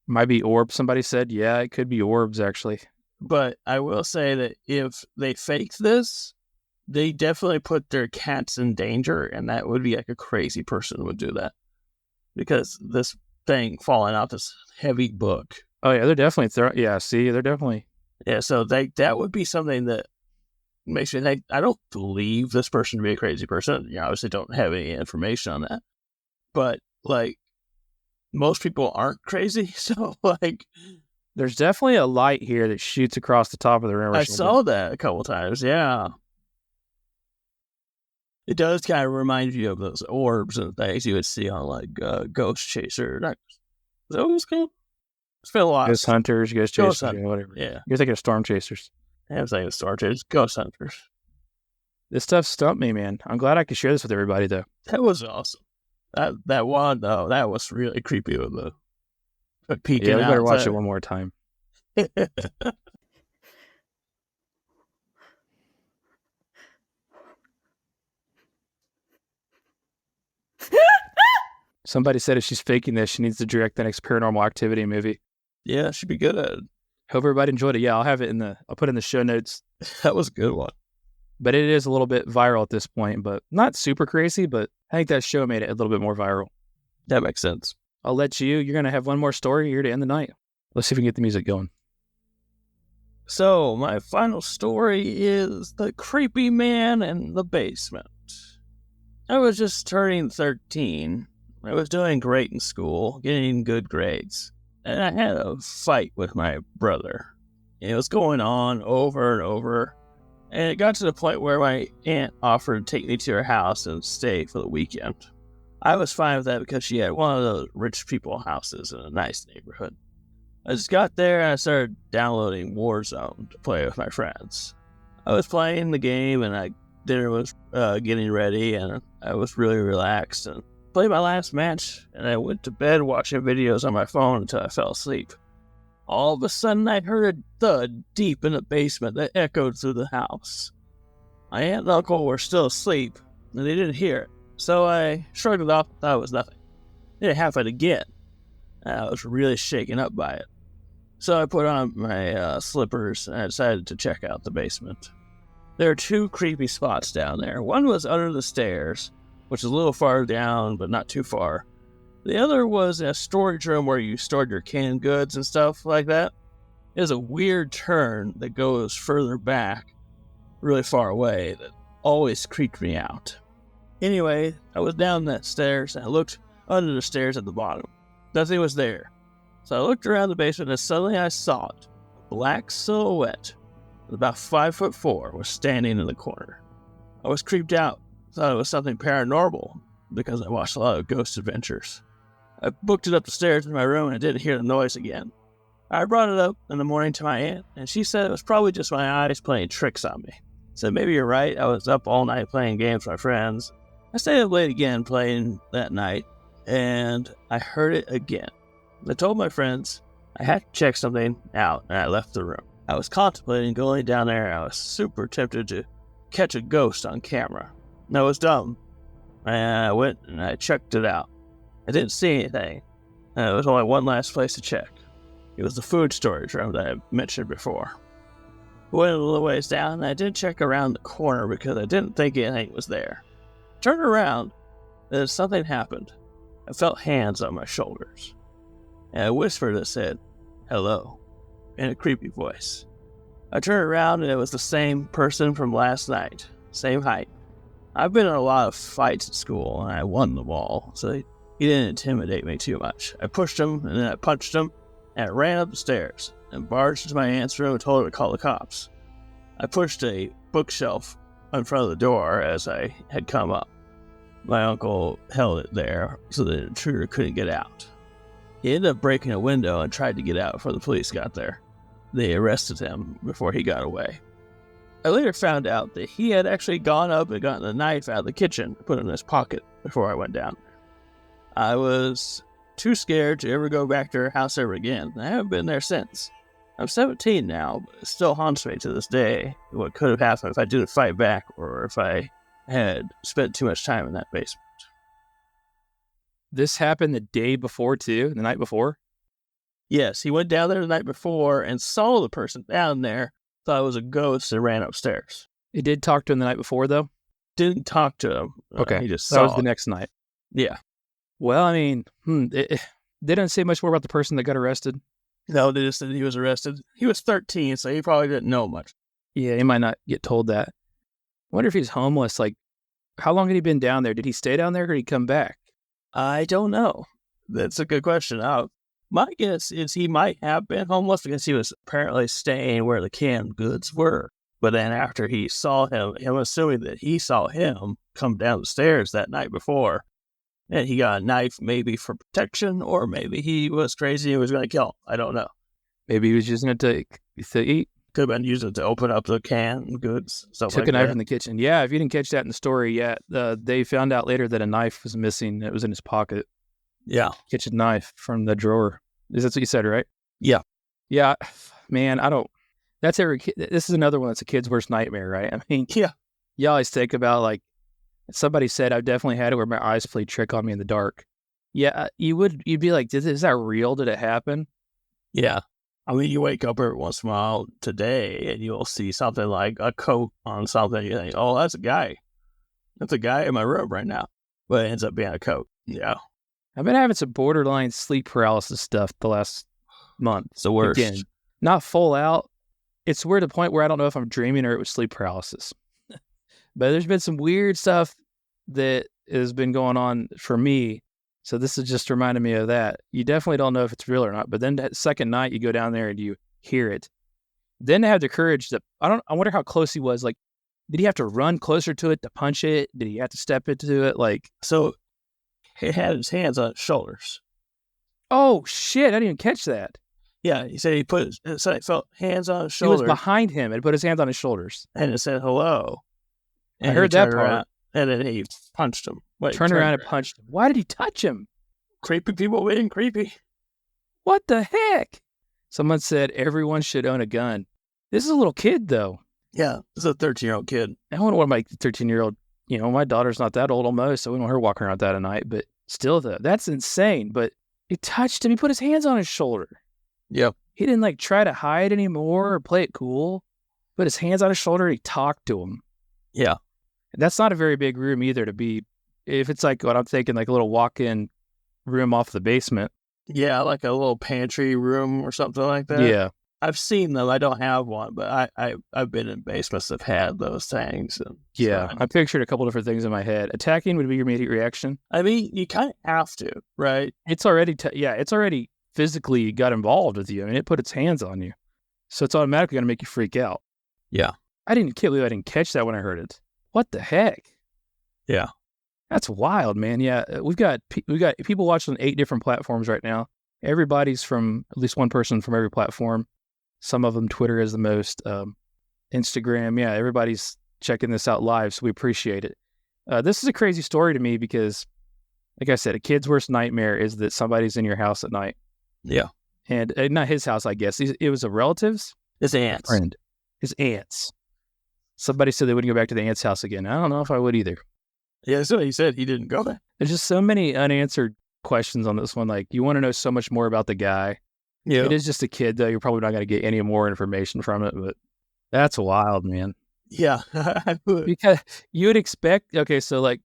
Might be orbs, somebody said. Yeah, it could be orbs, actually. But I will say that if they faked this, they definitely put their cats in danger, and that would be like a crazy person would do that. Because this thing falling out this heavy book. Oh, yeah, they're definitely... they're definitely... Yeah, so that would be something that makes me think, I don't believe this person to be a crazy person. Obviously don't have any information on that. But, like, most people aren't crazy, so, like... There's definitely a light here that shoots across the top of the room. I saw that a couple times, yeah. It does kind of remind you of those orbs and things you would see on, like, Ghost Chaser. Is that what it's called? It's been a lot. Ghost Hunters, Ghost Chasers, whatever. Yeah. You're thinking of Storm Chasers. I was thinking of Storm Chasers. Ghost Hunters. This stuff stumped me, man. I'm glad I could share this with everybody, though. That was awesome. That one, though, that was really creepy with the peeking out. Yeah, we better watch it one more time. Somebody said if she's faking this, she needs to direct the next Paranormal Activity movie. Yeah, she'd be good at it. Hope everybody enjoyed it. Yeah, I'll put it in the show notes. That was a good one. But it is a little bit viral at this point, but not super crazy, but I think that show made it a little bit more viral. That makes sense. I'll let you're going to have one more story here to end the night. Let's see if we can get the music going. So, my final story is the creepy man in the basement. I was just turning 13. I was doing great in school, getting good grades. And I had a fight with my brother. It was going on over and over. And it got to the point where my aunt offered to take me to her house and stay for the weekend. I was fine with that because she had one of those rich people houses in a nice neighborhood. I just got there and I started downloading Warzone to play with my friends. I was playing the game and dinner was getting ready and I was really relaxed and played my last match and I went to bed watching videos on my phone until I fell asleep. All of a sudden I heard a thud deep in the basement that echoed through the house. My aunt and uncle were still asleep and they didn't hear it, so I shrugged it off and thought it was nothing. It happened again and I was really shaken up by it. So I put on my slippers and I decided to check out the basement. There are two creepy spots down there. One was under the stairs, which is a little far down, but not too far. The other was in a storage room where you stored your canned goods and stuff like that. There's a weird turn that goes further back, really far away, that always creeped me out. Anyway, I was down that stairs and I looked under the stairs at the bottom. Nothing was there. So I looked around the basement and suddenly I saw it. A black silhouette, about 5'4", was standing in the corner. I was creeped out. Thought it was something paranormal because I watched a lot of Ghost Adventures. I booked it up the stairs in my room and I didn't hear the noise again. I brought it up in the morning to my aunt and she said it was probably just my eyes playing tricks on me. I said, maybe you're right. I was up all night playing games with my friends. I stayed up late again playing that night and I heard it again. I told my friends I had to check something out and I left the room. I was contemplating going down there and I was super tempted to catch a ghost on camera. And I was dumb. And I went and I checked it out. I didn't see anything. And there was only one last place to check. It was the food storage room that I mentioned before. I went a little ways down and I did check around the corner because I didn't think anything was there. Turned around, then something happened. I felt hands on my shoulders. And a whisper that said, hello, in a creepy voice. I turned around and it was the same person from last night, same height. I've been in a lot of fights at school and I won them all, so he didn't intimidate me too much. I pushed him and then I punched him and I ran up the stairs and barged into my aunt's room and told her to call the cops. I pushed a bookshelf in front of the door as I had come up. My uncle held it there so the intruder couldn't get out. He ended up breaking a window and tried to get out before the police got there. They arrested him before he got away. I later found out that he had actually gone up and gotten a knife out of the kitchen and put it in his pocket before I went down. I was too scared to ever go back to her house ever again. I haven't been there since. I'm 17 now, but it still haunts me to this day what could have happened if I didn't fight back or if I had spent too much time in that basement. This happened the day before, too? The night before? Yes, he went down there the night before and saw the person down there, thought it was a ghost, and ran upstairs. He did talk to him the night before, though? Didn't talk to him. Okay, he just that saw was the it. next night. Yeah. Well, I mean, they didn't say much more about the person that got arrested. No, they just said he was arrested. He was 13, so he probably didn't know much. Yeah, he might not get told that. I wonder if he's homeless. Like, how long had he been down there? Did he stay down there or did he come back? I don't know. That's a good question. My guess is he might have been homeless because he was apparently staying where the canned goods were. But then after he saw him assuming that he saw him come down the stairs that night before, and he got a knife maybe for protection, or maybe he was crazy and was going to kill him. I don't know. Maybe he was using it to eat. Could have been using it to open up the canned goods. Took a knife from the kitchen. Yeah, if you didn't catch that in the story yet, they found out later that a knife was missing. It was in his pocket. Yeah. Kitchen knife from the drawer. Is that what you said, right? Yeah. Yeah. Man, that's every kid. This is another one that's a kid's worst nightmare, right? I mean, yeah. You always think about, like, somebody said, I've definitely had it where my eyes played trick on me in the dark. Yeah, you'd be like, is that real? Did it happen? Yeah. I mean, you wake up every once in a while today and you'll see something like a coat on something. You think, oh, that's a guy. That's a guy in my room right now. But it ends up being a coat. Yeah. I've been having some borderline sleep paralysis stuff the last month. It's the worst. Again, not full out, it's weird to the point where I don't know if I'm dreaming or it was sleep paralysis. But there's been some weird stuff that has been going on for me. So this is just reminding me of that. You definitely don't know if it's real or not. But then that second night you go down there and you hear it. Then to have the courage to, I wonder how close he was. Like, did he have to run closer to it to punch it? Did he have to step into it? Like, So he had his hands on his shoulders. oh shit, I didn't even catch that. Yeah, he said he felt hands on his He was shoulders behind him and put his hands on his shoulders. and it said hello. I heard that part. Around, and then he punched him. Turned around and punched him. Why did he touch him? Creepy people being creepy. What the heck? Someone said everyone should own a gun. This is a little kid, though. Yeah, this is a 13-year-old kid. I wouldn't want my 13-year-old, my daughter's not that old almost, so I wouldn't want her walking around that at night. But still, though, that's insane. But he touched him. He put his hands on his shoulder. Yep. He didn't, try to hide anymore or play it cool. Put his hands on his shoulder. He talked to him. Yeah. That's not a very big room either to be, if it's like what I'm thinking, like a little walk-in room off the basement. Yeah, like a little pantry room or something like that. Yeah. I've seen them. I don't have one, but I've been in basements that have had those things. And Yeah. so, I pictured a couple different things in my head. Attacking would be your immediate reaction. I mean, you kind of have to, right? It's already, it's already physically got involved with you. I mean, it put its hands on you. So it's automatically going to make you freak out. Yeah. I can't believe I didn't catch that when I heard it. What the heck? Yeah. That's wild, man. Yeah, we've got people watching on 8 different platforms right now. Everybody's from at least one person from every platform. Some of them Twitter is the most. Instagram, yeah, everybody's checking this out live, so we appreciate it. This is a crazy story to me because, like I said, a kid's worst nightmare is that somebody's in your house at night. Yeah. And not his house, I guess. It was a relative's? His aunts. Friend. His aunts. Somebody said they wouldn't go back to the aunt's house again. I don't know if I would either. Yeah, that's what he said. He didn't go there. There's just so many unanswered questions on this one. Like, you want to know so much more about the guy. Yeah. It is just a kid, though. You're probably not going to get any more information from it, but that's wild, man. Yeah. I would. Because you would expect, okay, so I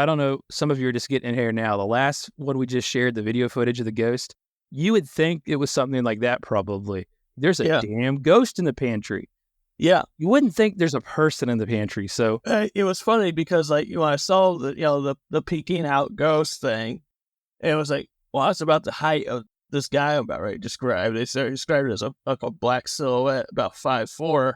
don't know, some of you are just getting in here now. The last one we just shared, the video footage of the ghost, you would think it was something like that probably. There's a damn ghost in the pantry. Yeah. You wouldn't think there's a person in the pantry, so. It was funny because, when I saw the peeking out ghost thing, it was like, well, that's about the height of this guy I'm about ready to describe. They described it as a black silhouette, about 5'4",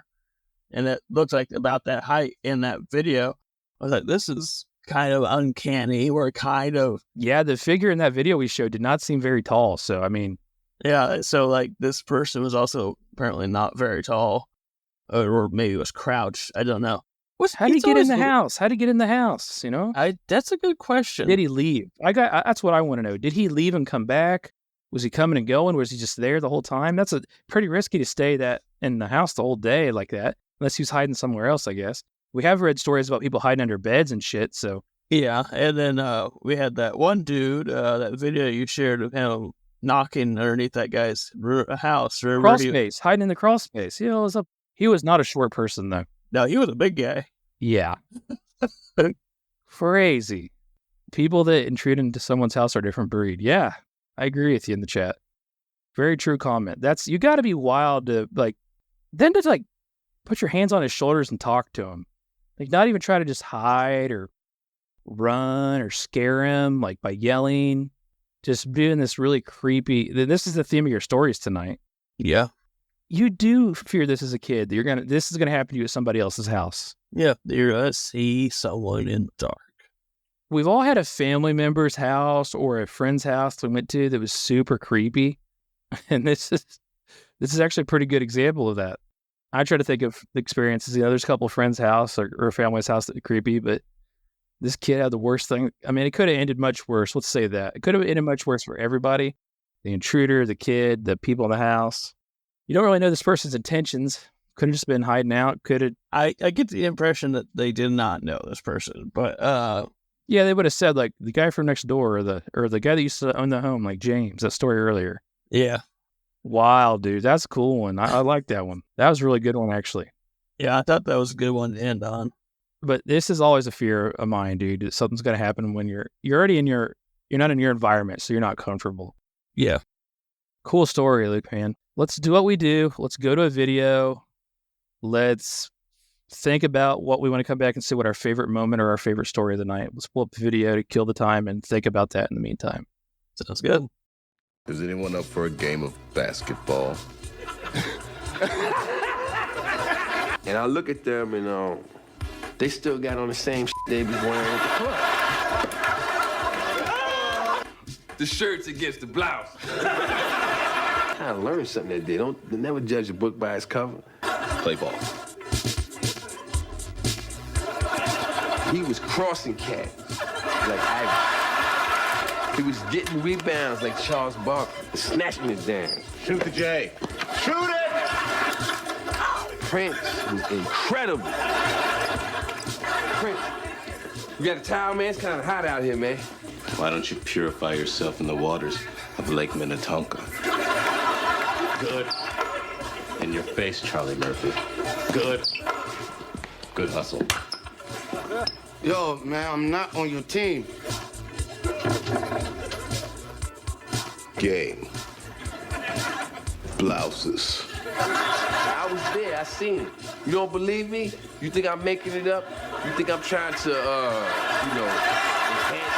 and it looks like about that height in that video. I was like, this is kind of uncanny. We're kind of... Yeah, the figure in that video we showed did not seem very tall, so, I mean... Yeah, so, this person was also apparently not very tall, or maybe was crouched. I don't know. How did he get in the house? How did he get in the house, you know? That's a good question. Did he leave? That's what I want to know. Did he leave and come back? Was he coming and going? Was he just there the whole time? That's pretty risky to stay in the house the whole day like that, unless he was hiding somewhere else, I guess. We have read stories about people hiding under beds and shit, so. Yeah, and then we had that one dude, that video you shared of him knocking underneath that guy's house. Crawl space, hiding in the crawl space. He was not a short person, though. No, he was a big guy. Yeah. Crazy. People that intrude into someone's house are a different breed. Yeah, I agree with you in the chat. Very true comment. You got to be wild to, then to, put your hands on his shoulders and talk to him. Not even try to just hide or run or scare him, by yelling. Just doing this really creepy... This is the theme of your stories tonight. Yeah. You do fear this as a kid. This is gonna happen to you at somebody else's house. Yeah, you're gonna see someone in the dark. We've all had a family member's house or a friend's house we went to that was super creepy, and this is actually a pretty good example of that. I try to think of experiences. There's a couple of friends' house or a family's house that was creepy, but this kid had the worst thing. I mean, it could have ended much worse. Let's say that it could have ended much worse for everybody: the intruder, the kid, the people in the house. You don't really know this person's intentions. Could have just been hiding out. Could have. I get the impression that they did not know this person, but yeah, they would have said the guy from next door or the guy that used to own the home, like James. That story earlier. Yeah. Wow, dude, that's a cool one. I like that one. That was a really good one, actually. Yeah, I thought that was a good one to end on. But this is always a fear of mine, dude. That something's gonna happen when you're already you're not in your environment, so you're not comfortable. Yeah. Cool story, Luke, man. Let's do what we do. Let's go to a video. let's think about what we want to come back and see what our favorite moment or our favorite story of the night. Let's pull up the video to kill the time and think about that in the meantime. Sounds good. Is anyone up for a game of basketball? And I look at them and they still got on the same they was wearing at the club. The shirts against the blouse. I learned something that day. Don't never judge a book by its cover. Play ball. He was crossing cats like Ivan. He was getting rebounds like Charles Barkley, snatching it down. Shoot the J. Shoot it! Prince was incredible. Prince, you got a towel, man? It's kind of hot out here, man. Why don't you purify yourself in the waters of Lake Minnetonka? Good. In your face, Charlie Murphy. Good. Good hustle. Yo, man, I'm not on your team. Game. Blouses. I was there. I seen it. You don't believe me? You think I'm making it up? You think I'm trying to, enhance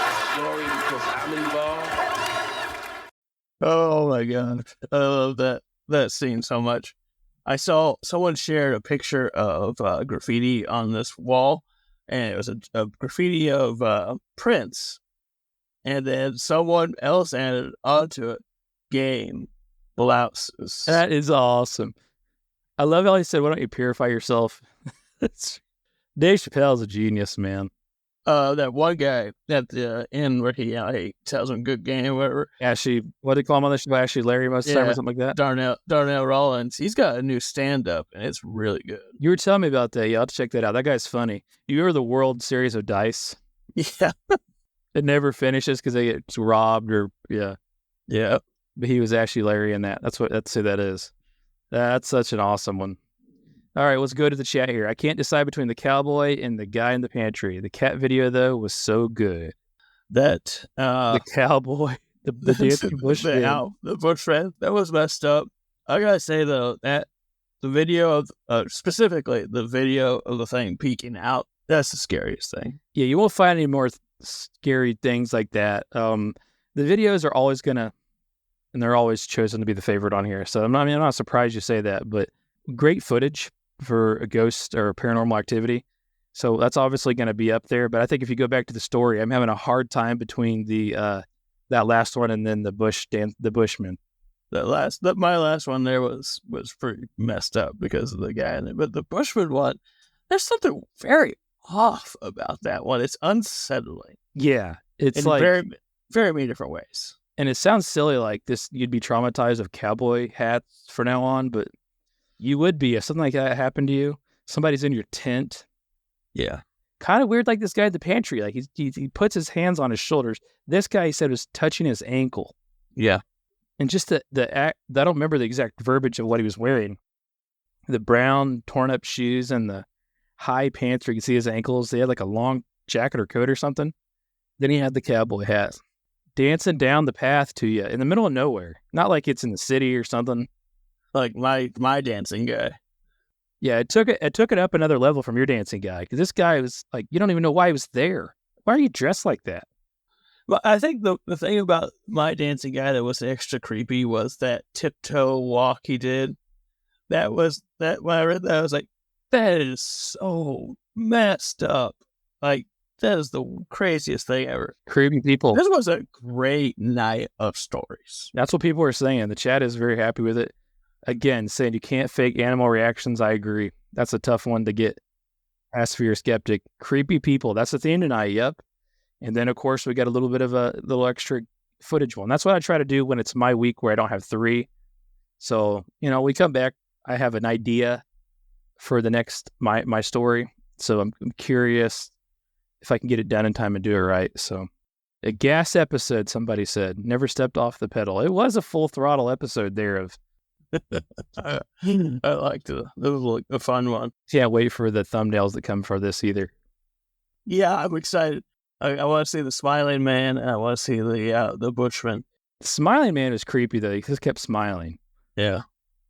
the story because I'm involved? Oh my god, I love that scene so much. I saw someone shared a picture of graffiti on this wall, and it was a graffiti of Prince, and then someone else added onto it, "Game blouses." That is awesome. I love how he said, "Why don't you purify yourself?" Dave Chappelle's a genius, man. That one guy at the end where he tells him "good game" or whatever. Ashley, what do they call him on the show? Ashley Larry most of the time or something like that. Darnell Rollins. He's got a new stand-up, and it's really good. You were telling me about that. Yeah, I'll have to check that out. That guy's funny. You remember the World Series of Dice? Yeah. It never finishes because they get robbed or, yeah. Yeah. But he was Ashley Larry in that. That's who that is. That's such an awesome one. All right, let's go to the chat here. I can't decide between the cowboy and the guy in the pantry. The cat video, though, was so good. That the cowboy, the dancing bushman. The bushman, that was messed up. I gotta say though, that the video of specifically the video of the thing peeking out, that's the scariest thing. Yeah, you won't find any more scary things like that. The videos are always gonna, and they're always chosen to be the favorite on here. So I'm not surprised you say that, but great footage for a ghost or a paranormal activity. So that's obviously going to be up there. But I think if you go back to the story, I'm having a hard time between the that last one and then the Bushman. My last one there was pretty messed up because of the guy in it. But the Bushman one, there's something very off about that one. It's unsettling. Yeah, it's in like very, very many different ways. And it sounds silly, like this. You'd be traumatized of cowboy hats from now on, but you would be if something like that happened to you. Somebody's in your tent. Yeah. Kind of weird, like this guy at the pantry. Like he puts his hands on his shoulders. This guy, he said, was touching his ankle. Yeah. And just the act, I don't remember the exact verbiage of what he was wearing. The brown torn up shoes and the high pants where you can see his ankles. They had like a long jacket or coat or something. Then he had the cowboy hat. Dancing down the path to you in the middle of nowhere. Not like it's in the city or something. Like my dancing guy. Yeah, it took it up another level from your dancing guy, because this guy was like, you don't even know why he was there. Why are you dressed like that? Well, I think the thing about my dancing guy that was extra creepy was that tiptoe walk he did. That when I read that, I was like, that is so messed up. Like, that is the craziest thing ever. Creepy people. This was a great night of stories. That's what people are saying. The chat is very happy with it. Again, saying you can't fake animal reactions. I agree. That's a tough one to get past for your skeptic. Creepy people. That's the theme tonight. Yep. And then, of course, we got a little bit of a little extra footage one. That's what I try to do when it's my week where I don't have three. So, we come back. I have an idea for the next, my story. So I'm curious if I can get it done in time and do it right. So a gas episode, somebody said, never stepped off the pedal. It was a full throttle episode there of. I liked it. It was like a fun one. Can't wait for the thumbnails that come for this either. Yeah, I'm excited. I want to see the smiling man, and I want to see the bushman. The smiling man was creepy though. He just kept smiling. Yeah.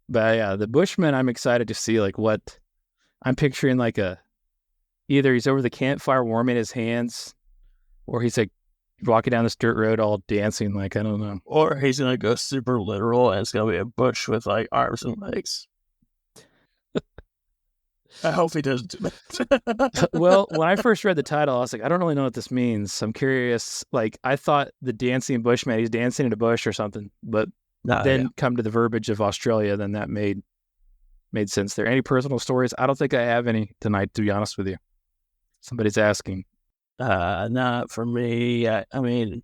But yeah, the bushman, I'm excited to see like what I'm picturing like either he's over the campfire warming his hands, or he's like walking down this dirt road all dancing. Like, I don't know. Or he's going to go super literal and it's going to be a bush with like arms and legs. I hope he doesn't do that. Well, when I first read the title, I was like, I don't really know what this means. I'm curious. Like, I thought the dancing bushman, he's dancing in a bush or something. But then come to the verbiage of Australia, then that made sense there. Any personal stories? I don't think I have any tonight, to be honest with you. Somebody's asking. Not for me. I mean,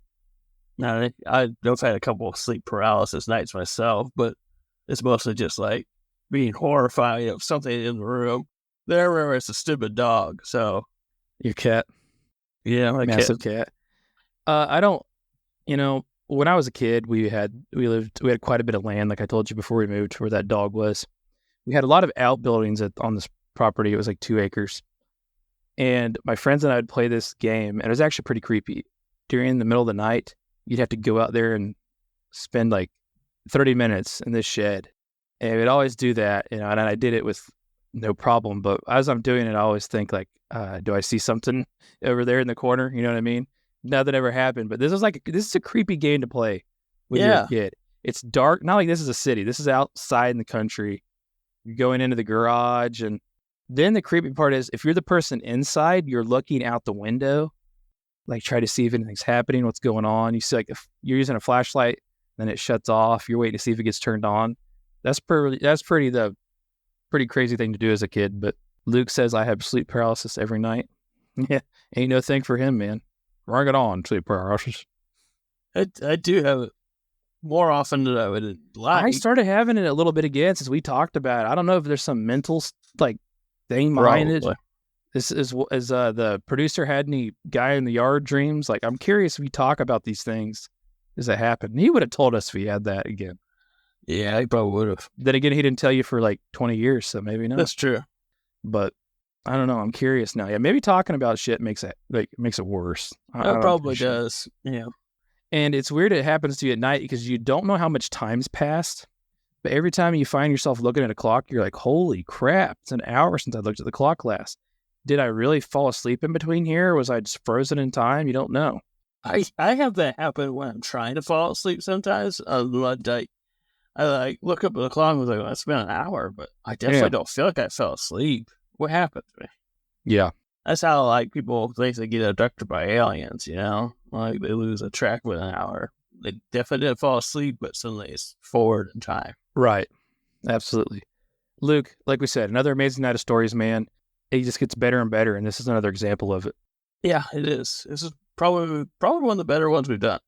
I've had a couple of sleep paralysis nights myself, but it's mostly just like being horrified of something in the room. There, it's a stupid dog. So your cat, yeah, my massive cat. I don't. When I was a kid, we had quite a bit of land, like I told you before we moved, where that dog was. We had a lot of outbuildings on this property. It was like 2 acres. And my friends and I would play this game, and it was actually pretty creepy. During the middle of the night, you'd have to go out there and spend like 30 minutes in this shed. And we'd always do that, and I did it with no problem. But as I'm doing it, I always think like, do I see something over there in the corner? You know what I mean? Nothing ever happened. But this is a creepy game to play when you're a kid. It's dark. Not like this is a city. This is outside in the country. You're going into the garage, and then the creepy part is if you're the person inside, you're looking out the window, like try to see if anything's happening, what's going on. You see, like if you're using a flashlight, then it shuts off. You're waiting to see if it gets turned on. That's pretty crazy thing to do as a kid. But Luke says I have sleep paralysis every night. Yeah, ain't no thing for him, man. Bring it on, sleep paralysis. I do have it more often than I would like. I started having it a little bit again since we talked about it. I don't know if there's some mental like thing behind it. This is the producer had any guy in the yard dreams. Like, I'm curious if we talk about these things. Does it happen? He would have told us if he had that again. Yeah, he probably would have. Then again, he didn't tell you for like 20 years, so maybe not. That's true. But I don't know. I'm curious now. Yeah, maybe talking about shit makes it worse. It probably does. Yeah. And it's weird it happens to you at night because you don't know how much time's passed. But every time you find yourself looking at a clock, you're like, holy crap, it's an hour since I looked at the clock last. Did I really fall asleep in between here? Or was I just frozen in time? You don't know. I have that happen when I'm trying to fall asleep sometimes. I like look up at the clock and was like, well, it's been an hour, but I definitely don't feel like I fell asleep. What happened to me? Yeah. That's how like people think they get abducted by aliens, you know? Like they lose a track with an hour. They definitely didn't fall asleep, but suddenly it's forward in time. Right. Absolutely. Luke, like we said, another amazing night of stories, man. It just gets better and better, and this is another example of it. Yeah, it is. This is probably one of the better ones we've done.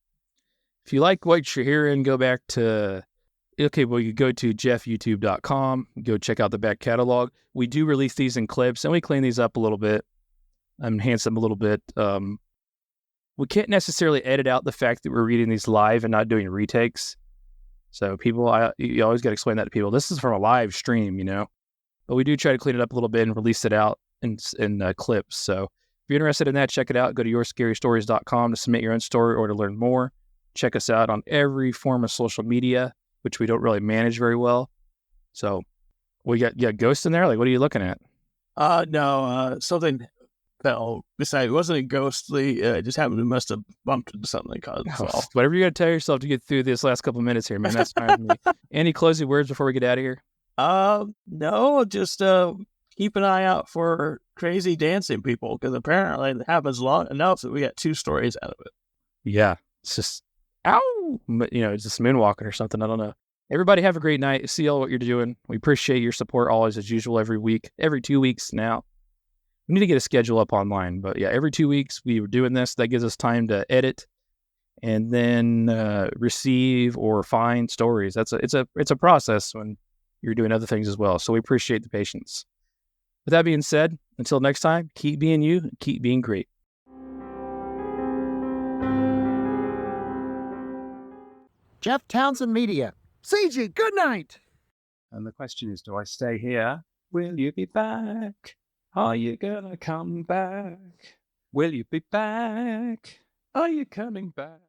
If you like what you're hearing, go back to you go to jeffyoutube.com, go check out the back catalog. We do release these in clips, and we clean these up a little bit, enhance them a little bit. We can't necessarily edit out the fact that we're reading these live and not doing retakes. So you always got to explain that to people. This is from a live stream, you know, but we do try to clean it up a little bit and release it out in clips. So if you're interested in that, check it out. Go to yourscarystories.com to submit your own story or to learn more. Check us out on every form of social media, which we don't really manage very well. So we got ghosts in there. Like, what are you looking at? No, something fell beside. It wasn't ghostly. It just must have bumped into something caused it to fall. Whatever you got to tell yourself to get through this last couple of minutes here, man. That's fine with me. Any closing words before we get out of here? No, just keep an eye out for crazy dancing people because apparently it happens long enough that we got 2 stories out of it. Yeah, it's just ow, it's just moonwalking or something. I don't know. Everybody have a great night. See all what you're doing. We appreciate your support always as usual. Every week, every 2 weeks now. We need to get a schedule up online, but yeah, every 2 weeks we were doing this. That gives us time to edit and then receive or find stories. It's a process when you're doing other things as well. So we appreciate the patience. With that being said, until next time, keep being you and keep being great. Jeff Townsend Media. CG, good night. And the question is, do I stay here? Will you be back? Are you gonna come back? Will you be back? Are you coming back?